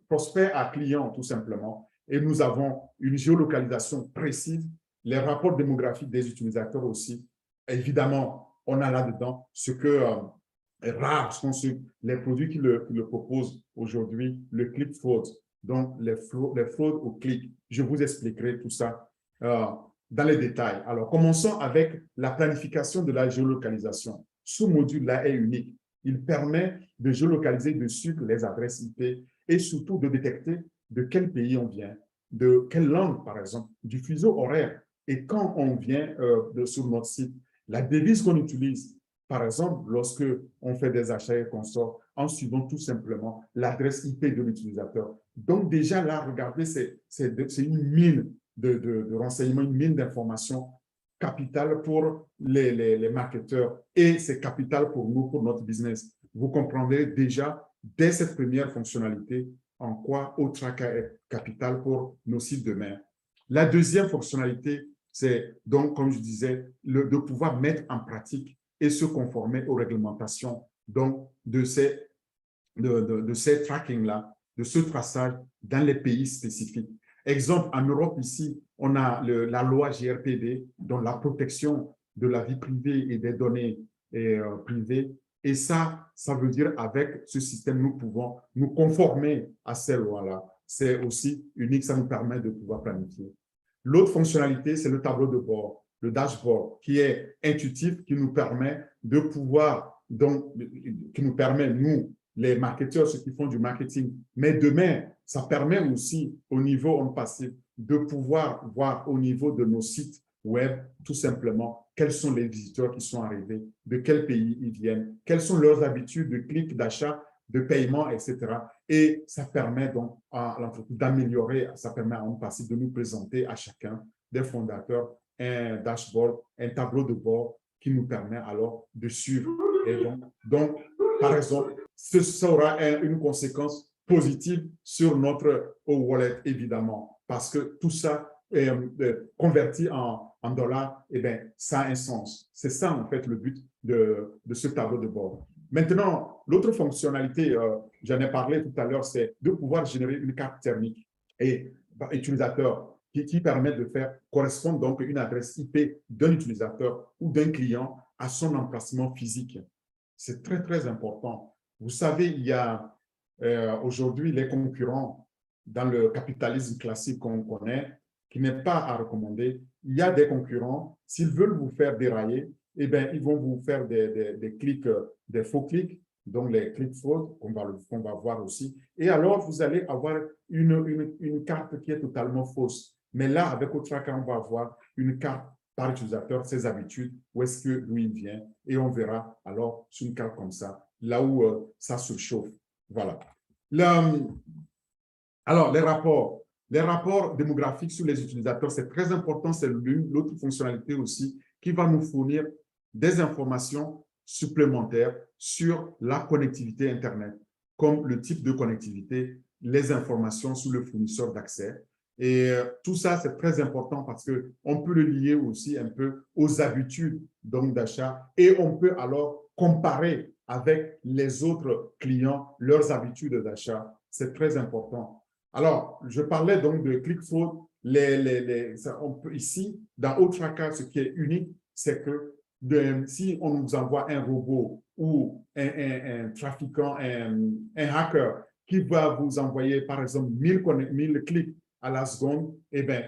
prospect à client, tout simplement. Et nous avons une géolocalisation précise, les rapports démographiques des utilisateurs aussi. Évidemment, on a là-dedans ce que rares sont les produits qui le proposent aujourd'hui, le click fraud, donc les fraudes au clic. Je vous expliquerai tout ça dans les détails. Alors, commençons avec la planification de la géolocalisation. Ce module-là est unique. Il permet de géolocaliser dessus les adresses IP et surtout de détecter de quel pays on vient, de quelle langue, par exemple, du fuseau horaire. Et quand on vient sur notre site, la devise qu'on utilise, par exemple, lorsque on fait des achats et qu'on sort, en suivant tout simplement l'adresse IP de l'utilisateur. Donc déjà là, regardez, c'est une mine de renseignements, une mine d'informations capitale pour les marketeurs et c'est capital pour nous, pour notre business. Vous comprendrez déjà dès cette première fonctionnalité en quoi Otraka est capital pour nos sites demain. La deuxième fonctionnalité, c'est donc, comme je disais, de pouvoir mettre en pratique et se conformer aux réglementations donc de ces tracking-là, de ce traçage dans les pays spécifiques. Exemple, en Europe, ici, on a la loi GRPD, dont la protection de la vie privée et des données privées. Et ça veut dire avec ce système, nous pouvons nous conformer à ces lois-là. C'est aussi unique, ça nous permet de pouvoir planifier. L'autre fonctionnalité, c'est le tableau de bord, le dashboard, qui est intuitif, qui nous permet de pouvoir, donc, qui nous permet, nous, les marketeurs, ceux qui font du marketing. Mais demain, ça permet aussi au niveau on-passif de pouvoir voir au niveau de nos sites web, tout simplement, quels sont les visiteurs qui sont arrivés, de quel pays ils viennent, quelles sont leurs habitudes de clic, d'achat, de paiement, etc. Et ça permet donc à l'entreprise d'améliorer, ça permet à on-passif de nous présenter à chacun des fondateurs un dashboard, un tableau de bord qui nous permet alors de suivre. Et donc par exemple, ça aura une conséquence positive sur notre wallet, évidemment, parce que tout ça converti en dollars, eh bien, ça a un sens. C'est ça, en fait, le but de ce tableau de bord. Maintenant, l'autre fonctionnalité, j'en ai parlé tout à l'heure, c'est de pouvoir générer une carte thermique et utilisateur qui permet de faire correspondre donc une adresse IP d'un utilisateur ou d'un client à son emplacement physique. C'est très, très important. Vous savez, il y a aujourd'hui les concurrents dans le capitalisme classique qu'on connaît, qui n'est pas à recommander. Il y a des concurrents, s'ils veulent vous faire dérailler, eh bien, ils vont vous faire des clics, des faux clics, donc les clics fraude qu'on va voir aussi. Et alors, vous allez avoir une carte qui est totalement fausse. Mais là, avec Otraka, on va avoir une carte par utilisateur, ses habitudes, où est-ce que lui il vient, et on verra alors sur une carte comme ça, là où ça se chauffe. Voilà. Alors, les rapports démographiques sur les utilisateurs, c'est très important, c'est l'autre fonctionnalité aussi qui va nous fournir des informations supplémentaires sur la connectivité Internet, comme le type de connectivité, les informations sur le fournisseur d'accès. Et tout ça, c'est très important parce qu'on peut le lier aussi un peu aux habitudes d'achat et on peut alors comparer avec les autres clients leurs habitudes d'achat. C'est très important. Alors, je parlais donc de ClickFraud. Ici, dans Otraka, ce qui est unique, c'est que si on nous envoie un robot ou un trafiquant, un hacker qui va vous envoyer, par exemple, 1000 clics à la seconde, eh bien,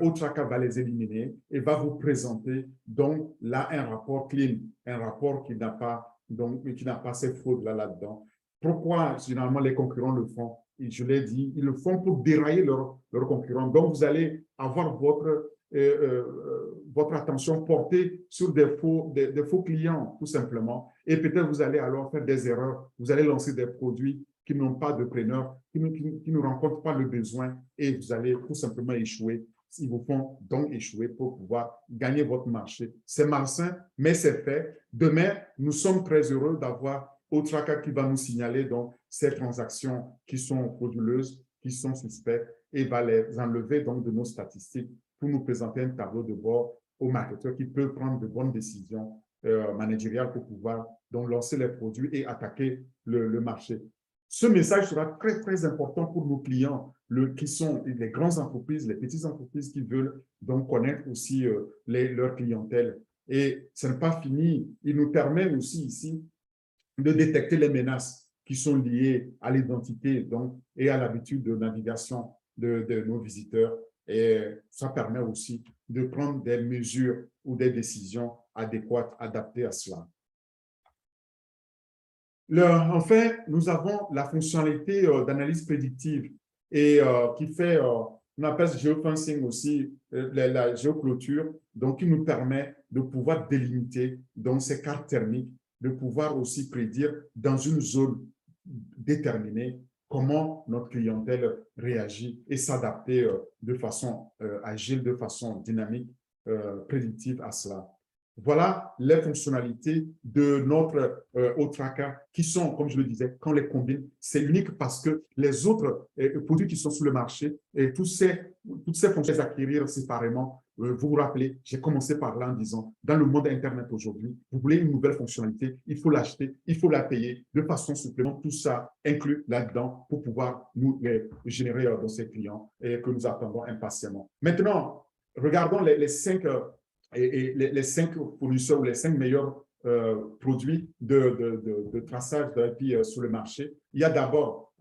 Otraka va les éliminer et va vous présenter donc là un rapport clean, un rapport qui n'a pas ces fraudes là-dedans. Pourquoi généralement les concurrents le font? Et je l'ai dit, ils le font pour dérailler leurs concurrents. Donc, vous allez avoir votre attention portée sur des faux clients, tout simplement. Et peut-être vous allez alors faire des erreurs. Vous allez lancer des produits qui n'ont pas de preneur, qui ne rencontrent pas le besoin et vous allez tout simplement échouer. Ils vous font donc échouer pour pouvoir gagner votre marché. C'est malsain, mais c'est fait. Demain, nous sommes très heureux d'avoir Otraka qui va nous signaler donc ces transactions qui sont frauduleuses, qui sont suspectes et va les enlever donc de nos statistiques pour nous présenter un tableau de bord aux marketeurs qui peuvent prendre de bonnes décisions managériales pour pouvoir donc lancer les produits et attaquer le marché. Ce message sera très, très important pour nos clients qui sont les grandes entreprises, les petites entreprises qui veulent donc connaître aussi leur clientèle. Et ce n'est pas fini. Il nous permet aussi ici de détecter les menaces qui sont liées à l'identité et à l'habitude de navigation de nos visiteurs. Et ça permet aussi de prendre des mesures ou des décisions adéquates, adaptées à cela. En fait, nous avons la fonctionnalité d'analyse prédictive et qui fait, on appelle geofencing aussi, la géoclôture, donc qui nous permet de pouvoir délimiter donc, ces cartes thermiques, de pouvoir aussi prédire dans une zone déterminée comment notre clientèle réagit et s'adapter de façon agile, de façon dynamique, prédictive à cela. Voilà les fonctionnalités de notre Otraka qui sont, comme je le disais, quand on les combine, c'est unique parce que les autres produits qui sont sur le marché et toutes ces fonctions à acquérir séparément, vous vous rappelez, j'ai commencé par là en disant, dans le monde Internet aujourd'hui, vous voulez une nouvelle fonctionnalité, il faut l'acheter, il faut la payer de façon supplémentaire. Tout ça inclus là-dedans pour pouvoir nous générer dans ces clients et que nous attendons impatiemment. Maintenant, regardons les 5 les 5 fournisseurs ou les 5 meilleurs produits de traçage d'IP sur le marché. Il y a d'abord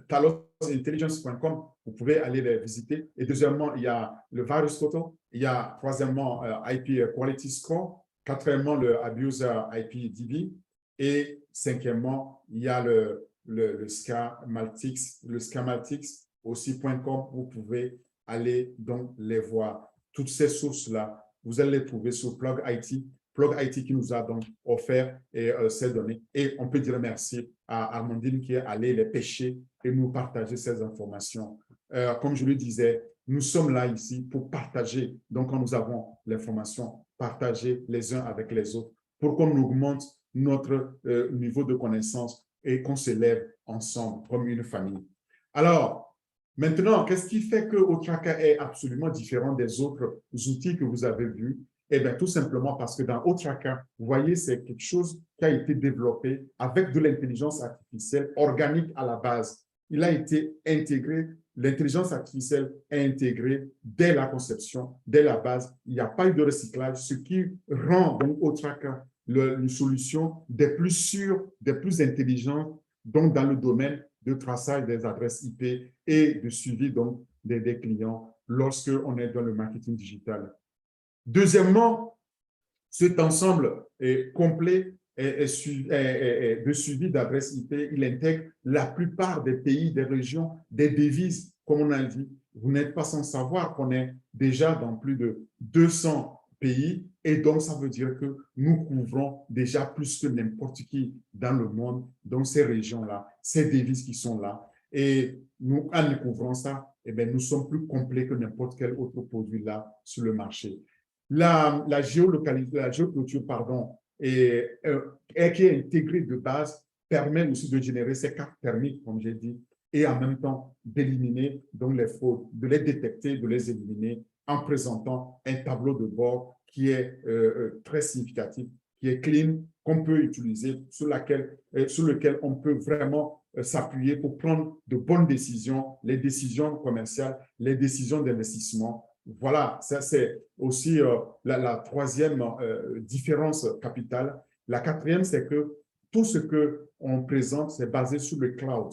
talosintelligence.com, vous pouvez aller les visiter. Et deuxièmement, il y a le Virus Photo. Il y a troisièmement IP Quality Score. Quatrièmement, le Abuser IP DB. Et cinquièmement, il y a le Scamaltix, aussi.com. Vous pouvez aller donc les voir. Toutes ces sources-là, vous allez les trouver sur Plug IT qui nous a donc offert ces données. Et on peut dire merci à Armandine qui est allée les pêcher et nous partager ces informations. Comme je le disais, nous sommes là ici pour partager. Donc, quand nous avons l'information, partager les uns avec les autres pour qu'on augmente notre niveau de connaissance et qu'on s'élève ensemble comme une famille. Alors, maintenant, qu'est-ce qui fait que Otraka est absolument différent des autres outils que vous avez vus? Eh bien, tout simplement parce que dans Otraka, vous voyez, c'est quelque chose qui a été développé avec de l'intelligence artificielle organique à la base. Il a été intégré, l'intelligence artificielle est intégrée dès la conception, dès la base. Il n'y a pas eu de recyclage, ce qui rend donc Otraka une solution des plus sûres, des plus intelligentes, donc dans le domaine de traçage des adresses IP et de suivi donc des clients lorsqu'on est dans le marketing digital. Deuxièmement, cet ensemble est complet de suivi d'adresses IP, il intègre la plupart des pays, des régions, des devises, comme on a dit. Vous n'êtes pas sans savoir qu'on est déjà dans plus de 200 pays et donc ça veut dire que nous couvrons déjà plus que n'importe qui dans le monde, dans ces régions-là, ces devises qui sont là. Et nous, en découvrant ça, eh bien, nous sommes plus complets que n'importe quel autre produit là sur le marché. La géoclôture, pardon, qui est intégrée de base, permet aussi de générer ces cartes thermiques, comme j'ai dit, et en même temps d'éliminer donc les fraudes, de les détecter, de les éliminer en présentant un tableau de bord qui est très significatif, qui est clean, qu'on peut utiliser, sur lequel on peut vraiment s'appuyer pour prendre de bonnes décisions, les décisions commerciales, les décisions d'investissement. Voilà, ça c'est aussi la troisième différence capitale. La quatrième, c'est que tout ce qu'on présente, c'est basé sur le cloud.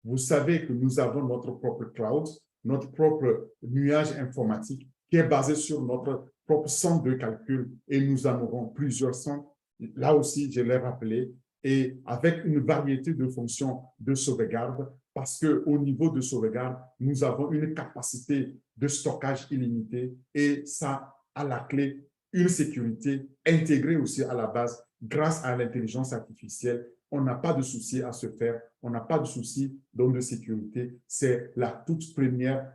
Vous savez que nous avons notre propre cloud, notre propre nuage informatique qui est basé sur notre propre centre de calcul et nous en aurons plusieurs centres. Là aussi, je l'ai rappelé, et avec une variété de fonctions de sauvegarde parce qu'au niveau de sauvegarde, nous avons une capacité de stockage illimitée et ça, à la clé, une sécurité intégrée aussi à la base grâce à l'intelligence artificielle. On n'a pas de souci à se faire, on n'a pas de souci donc de sécurité. C'est la toute première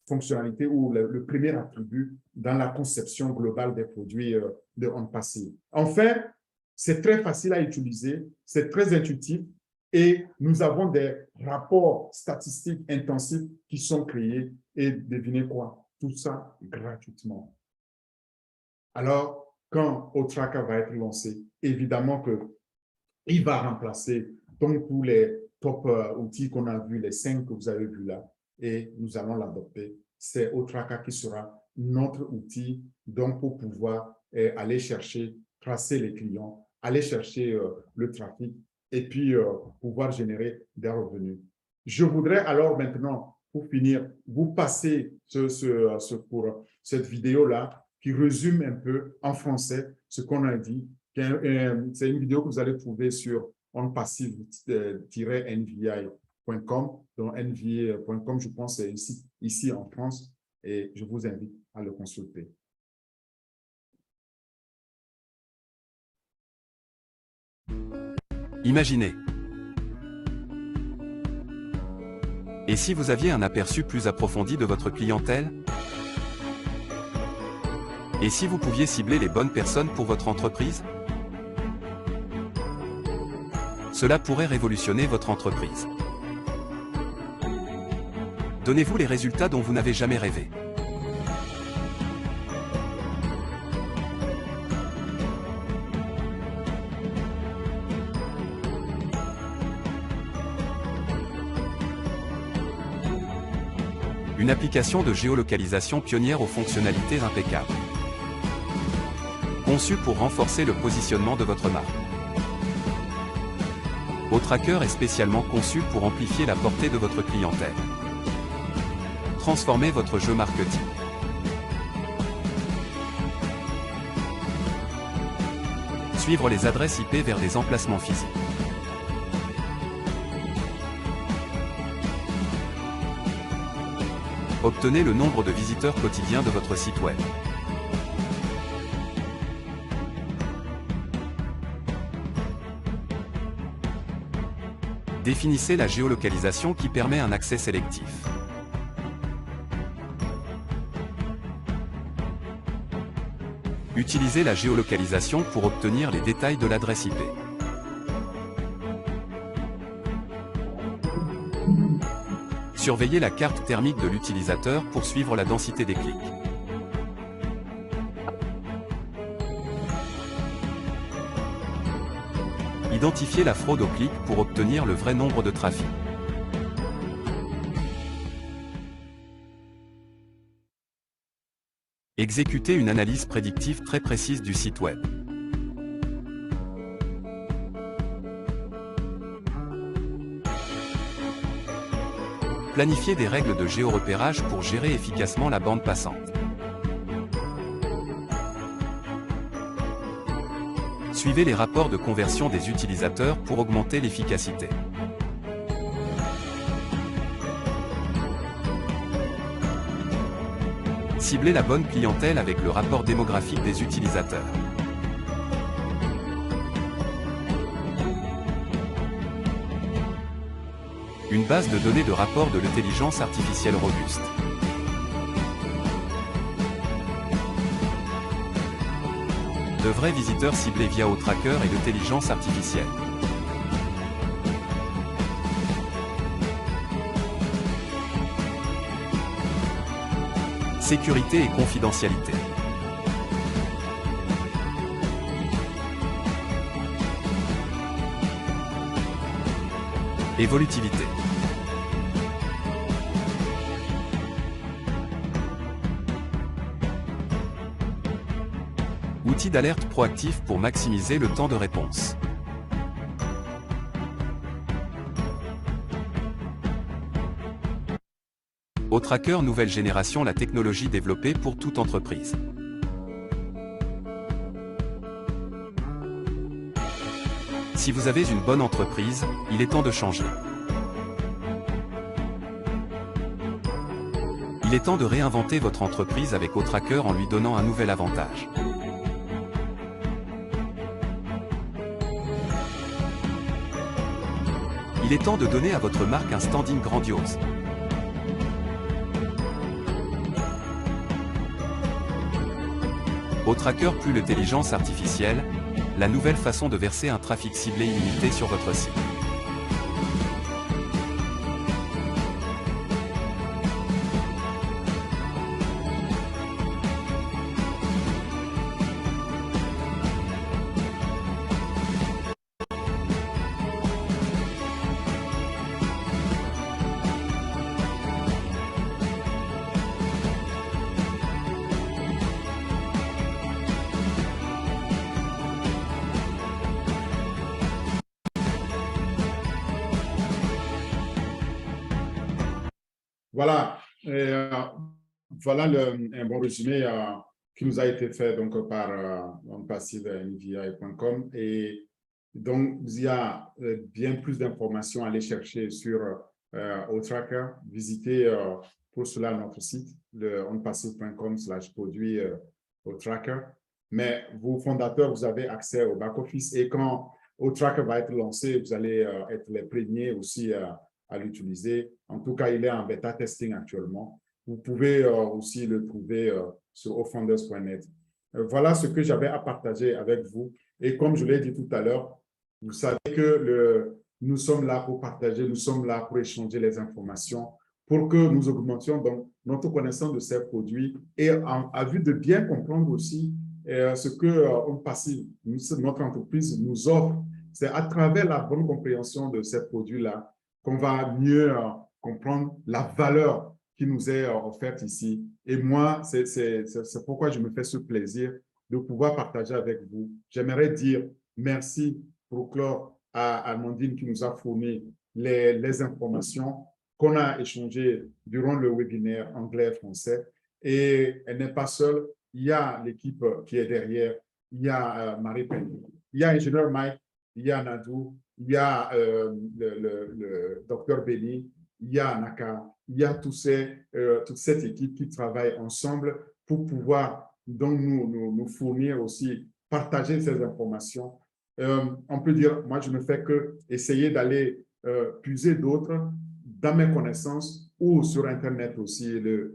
fonctionnalité ou le premier attribut dans la conception globale des produits de on-passé. Enfin, c'est très facile à utiliser, c'est très intuitif et nous avons des rapports statistiques intensifs qui sont créés. Et devinez quoi? tout ça gratuitement. Alors, quand Otraka va être lancé, évidemment qu'il va remplacer donc tous les top outils qu'on a vus, les 5 que vous avez vus là, et nous allons l'adopter. C'est Otraka qui sera notre outil donc pour pouvoir aller chercher, tracer les clients, aller chercher le trafic et puis pouvoir générer des revenus. Je voudrais alors maintenant, pour finir, vous passer pour cette vidéo-là qui résume un peu en français ce qu'on a dit. C'est une vidéo que vous allez trouver sur onpassive-nvi.com. Donc, nvi.com, je pense, c'est ici en France et je vous invite à le consulter. Imaginez. Et si vous aviez un aperçu plus approfondi de votre clientèle? Et si vous pouviez cibler les bonnes personnes pour votre entreprise? Cela pourrait révolutionner votre entreprise. Donnez-vous les résultats dont vous n'avez jamais rêvé. Une application de géolocalisation pionnière aux fonctionnalités impeccables. Conçue pour renforcer le positionnement de votre marque. Otracker est spécialement conçu pour amplifier la portée de votre clientèle. Transformez votre jeu marketing. Suivre les adresses IP vers des emplacements physiques. Obtenez le nombre de visiteurs quotidiens de votre site web. Définissez la géolocalisation qui permet un accès sélectif. Utilisez la géolocalisation pour obtenir les détails de l'adresse IP. Surveillez la carte thermique de l'utilisateur pour suivre la densité des clics. Identifiez la fraude au clic pour obtenir le vrai nombre de trafic. Exécutez une analyse prédictive très précise du site web. Planifiez des règles de géorepérage pour gérer efficacement la bande passante. Suivez les rapports de conversion des utilisateurs pour augmenter l'efficacité. Ciblez la bonne clientèle avec le rapport démographique des utilisateurs. Une base de données de rapport de l'intelligence artificielle robuste. De vrais visiteurs ciblés via Otracker et l'intelligence artificielle. Sécurité et confidentialité. Évolutivité. Outil d'alerte proactif pour maximiser le temps de réponse. Otracker nouvelle génération, la technologie développée pour toute entreprise. Si vous avez une bonne entreprise, il est temps de changer. Il est temps de réinventer votre entreprise avec Otracker en lui donnant un nouvel avantage. Il est temps de donner à votre marque un standing grandiose. Otracker plus l'intelligence artificielle, la nouvelle façon de verser un trafic ciblé illimité sur votre site. Voilà, voilà un bon résumé qui nous a été fait donc, par onpassive.com. Et donc, il y a bien plus d'informations à aller chercher sur OTracker. Visitez pour cela notre site, le onpassive.com/produit OTracker. Mais vous, fondateurs, vous avez accès au back-office et quand OTracker va être lancé, vous allez être les premiers aussi à l'utiliser. En tout cas, il est en bêta testing actuellement. Vous pouvez aussi le trouver sur ofounders.net. Voilà ce que j'avais à partager avec vous. Et comme je l'ai dit tout à l'heure, vous savez que nous sommes là pour partager, nous sommes là pour échanger les informations pour que nous augmentions donc notre connaissance de ces produits et à vue de bien comprendre aussi ce que OnPassive, notre entreprise, nous offre. C'est à travers la bonne compréhension de ces produits-là qu'on va mieux comprendre la valeur qui nous est offerte ici. Et moi, c'est pourquoi je me fais ce plaisir de pouvoir partager avec vous. J'aimerais dire merci pour clore à Amandine qui nous a fourni les informations qu'on a échangées durant le webinaire anglais-français. Et elle n'est pas seule. Il y a l'équipe qui est derrière. Il y a Marie-Penny. Il y a Ingénieur Mike. Il y a Nadou. Il y a le docteur Benny. Il y a Naka. Il y a toute cette équipe qui travaille ensemble pour pouvoir donc nous fournir aussi, partager ces informations. On peut dire, moi, je ne fais que essayer d'aller puiser d'autres dans mes connaissances ou sur Internet aussi, les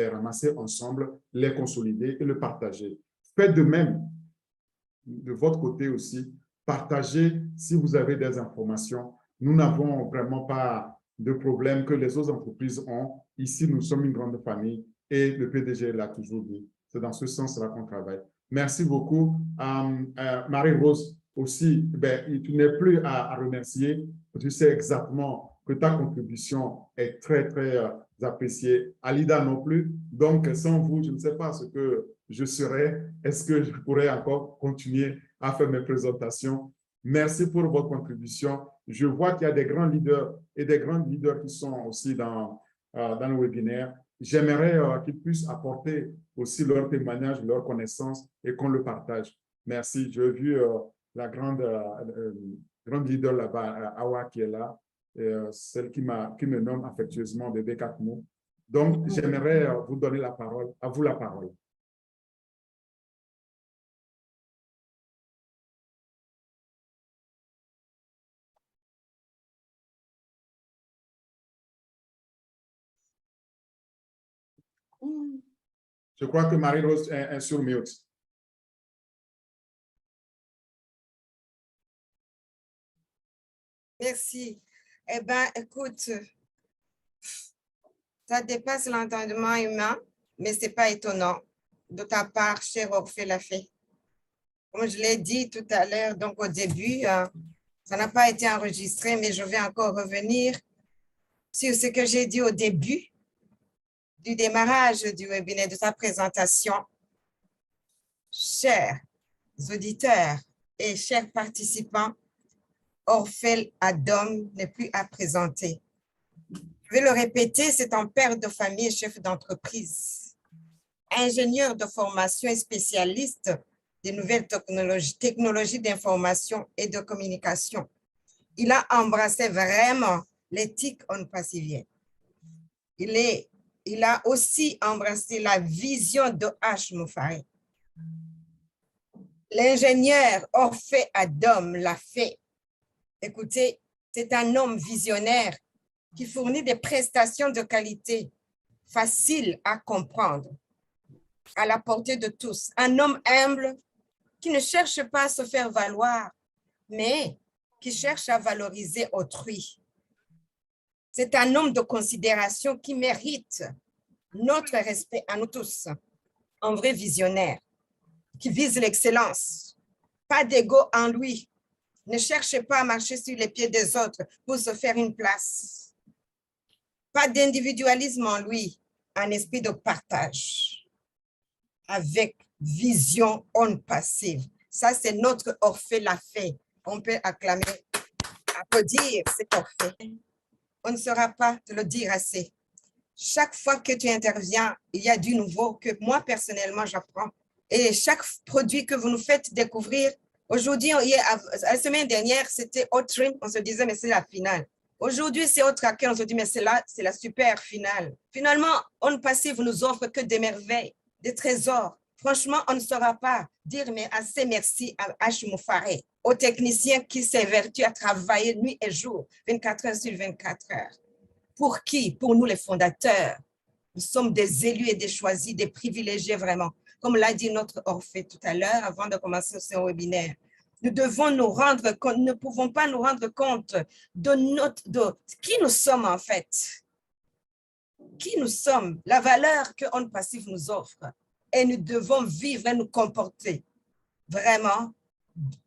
ramasser ensemble, les consolider et le partager. Faites de même de votre côté aussi. Partagez si vous avez des informations. Nous n'avons vraiment pas de problème que les autres entreprises ont. Ici, nous sommes une grande famille et le PDG l'a toujours dit. C'est dans ce sens-là qu'on travaille. Merci beaucoup. Marie-Rose aussi, tu n'es plus à remercier. Tu sais exactement que ta contribution est très, très appréciée. Alida non plus. Donc, sans vous, je ne sais pas ce que je serais. Est-ce que je pourrais encore continuer à faire mes présentations? Merci pour votre contribution. Je vois qu'il y a des grands leaders et des grands leaders qui sont aussi dans le webinaire. J'aimerais qu'ils puissent apporter aussi leur témoignage, leur connaissance et qu'on le partage. Merci. J'ai vu la grande leader là-bas, Awa, qui est là, celle qui me nomme affectueusement Bébé Katmou. Donc, j'aimerais vous donner la parole, à vous la parole. Je crois que Marie-Rose est sur mute. Merci. Eh bien, écoute, ça dépasse l'entendement humain, mais ce n'est pas étonnant de ta part, cher Orphée Lafay. Comme je l'ai dit tout à l'heure, donc au début, ça n'a pas été enregistré, mais je vais encore revenir sur ce que j'ai dit au début du démarrage du webinaire, de ta présentation. Chers auditeurs et chers participants, Orphée Adom n'est plus à présenter. Je vais le répéter, c'est un père de famille et chef d'entreprise, ingénieur de formation et spécialiste des nouvelles technologies d'information et de communication. Il a embrassé vraiment l'éthique onpassivienne. Il a aussi embrassé la vision de H. Moufari. L'ingénieur Orphée Adom l'a fait. Écoutez, c'est un homme visionnaire qui fournit des prestations de qualité faciles à comprendre, à la portée de tous. Un homme humble qui ne cherche pas à se faire valoir, mais qui cherche à valoriser autrui. C'est un homme de considération qui mérite notre respect à nous tous. Un vrai visionnaire qui vise l'excellence, pas d'ego en lui. Ne cherche pas à marcher sur les pieds des autres pour se faire une place. Pas d'individualisme en lui, un esprit de partage avec vision onpassive. Ça, c'est notre Orphée Lafay. On peut acclamer, applaudir cet Orphée. on ne saura pas te le dire assez. Chaque fois que tu interviens, il y a du nouveau que moi, personnellement, j'apprends. Et chaque produit que vous nous faites découvrir, aujourd'hui, la semaine dernière, c'était Outrim, on se disait, mais c'est la finale. Aujourd'hui, c'est Outraquet, on se dit, mais c'est la super finale. Finalement, On Passive nous offre que des merveilles, des trésors. Franchement, on ne saura pas dire mais assez merci à H. Moufaré, aux techniciens qui s'évertuent à travailler nuit et jour, 24 heures sur 24 heures. Pour qui? Pour nous, les fondateurs. Nous sommes des élus et des choisis, des privilégiés vraiment. Comme l'a dit notre Orphée tout à l'heure, avant de commencer ce webinaire. Nous devons nous rendre compte, nous ne pouvons pas nous rendre compte de qui nous sommes en fait. Qui nous sommes, la valeur que On Passive nous offre. Et nous devons vivre et nous comporter vraiment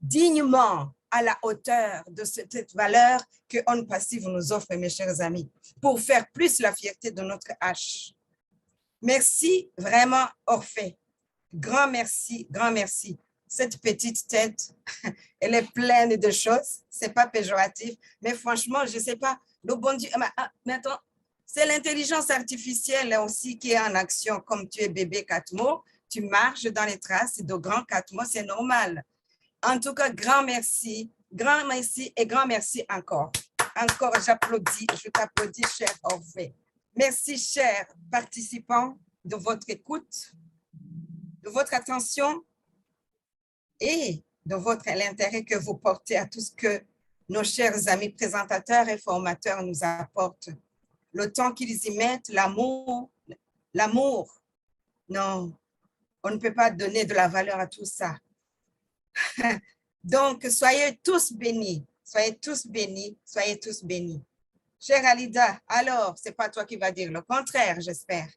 dignement à la hauteur de cette valeur que On Passive nous offre, mes chers amis, pour faire plus la fierté de notre H. Merci vraiment, Orphée. Grand merci, grand merci. Cette petite tête, elle est pleine de choses. Ce n'est pas péjoratif, mais franchement, je ne sais pas, le bon Dieu, mais attends, c'est l'intelligence artificielle aussi qui est en action, comme tu es bébé Katmo, tu marches dans les traces de grand Katmo, c'est normal. En tout cas, grand merci et grand merci encore. Encore, j'applaudis, je t'applaudis, cher Orphée. Merci, chers participants, de votre écoute, de votre attention et de l'intérêt que vous portez à tout ce que nos chers amis présentateurs et formateurs nous apportent. Le temps qu'ils y mettent, l'amour. Non, on ne peut pas donner de la valeur à tout ça. Donc, soyez tous bénis, soyez tous bénis, soyez tous bénis. Chère Alida, alors, ce n'est pas toi qui vas dire le contraire, j'espère.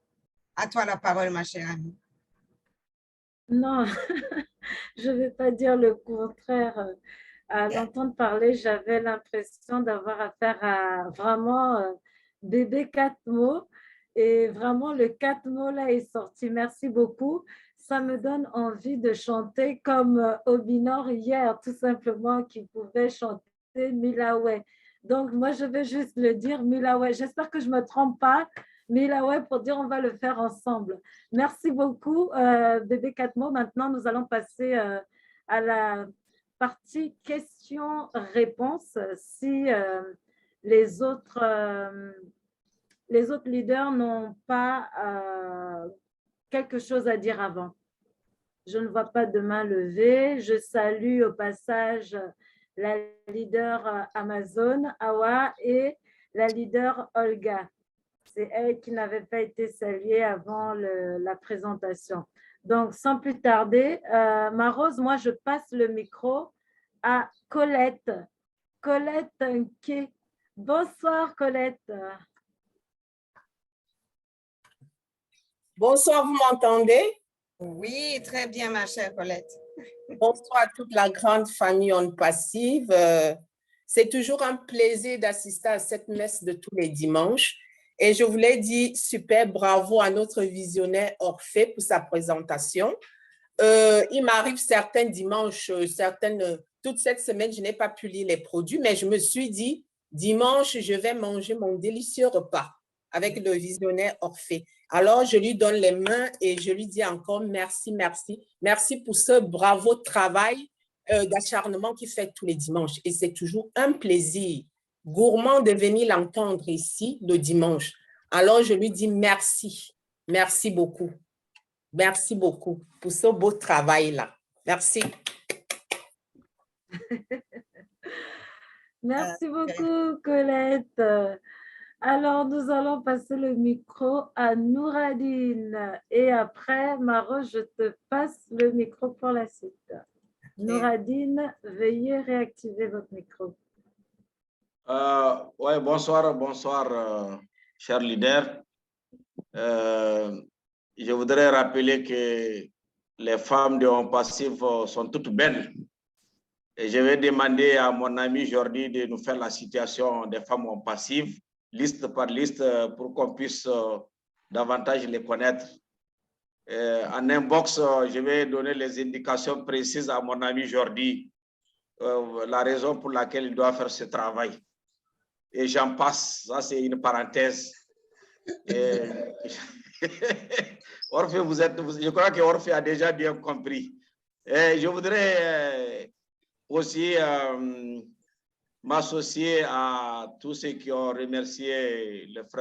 À toi la parole, ma chère amie. Non, je ne vais pas dire le contraire. À l'entendre parler, j'avais l'impression d'avoir affaire à vraiment bébé Katmo. Et vraiment, le Katmo là est sorti. Merci beaucoup. Ça me donne envie de chanter comme Obinor hier, tout simplement, qui pouvait chanter Milawe. Donc, moi, je vais juste le dire Milawe. J'espère que je ne me trompe pas. Milawe, pour dire on va le faire ensemble. Merci beaucoup, bébé Katmo. Maintenant, nous allons passer à la partie questions-réponses. Si les autres leaders n'ont pas quelque chose à dire avant. Je ne vois pas de main levée. Je salue au passage la leader Amazon, Awa, et la leader Olga. C'est elle qui n'avait pas été saluée avant la présentation. Donc, sans plus tarder, Marose, moi, je passe le micro à Colette. Colette Nké. Bonsoir, Colette. Bonsoir, vous m'entendez? Oui, très bien, ma chère Colette. Bonsoir à toute la grande famille On Passive. C'est toujours un plaisir d'assister à cette messe de tous les dimanches. Et je voulais dire super bravo à notre visionnaire Orphée pour sa présentation. Il m'arrive certains dimanches, toute cette semaine, je n'ai pas pu lire les produits, mais je me suis dit, dimanche, je vais manger mon délicieux repas avec le visionnaire Orphée. Alors, je lui donne les mains et je lui dis encore merci, merci. Merci pour ce bravo travail d'acharnement qu'il fait tous les dimanches. Et c'est toujours un plaisir gourmand de venir l'entendre ici le dimanche. Alors, je lui dis merci. Merci beaucoup. Merci beaucoup pour ce beau travail-là. Merci. Merci beaucoup, Colette. Alors, nous allons passer le micro à Nouradine. Et après, Maro, je te passe le micro pour la suite. Nouradine, veuillez réactiver votre micro. Ouais, bonsoir, chers leaders. Je voudrais rappeler que les femmes de On Passive sont toutes belles. Et je vais demander à mon ami Jordi de nous faire la situation des femmes On Passive, liste par liste, pour qu'on puisse davantage les connaître. En inbox, je vais donner les indications précises à mon ami Jordi, la raison pour laquelle il doit faire ce travail. et j'en passe. Ça, c'est une parenthèse. Et... Orphée, je crois que Orphée a déjà bien compris. Et je voudrais aussi m'associer à tous ceux qui ont remercié le frère.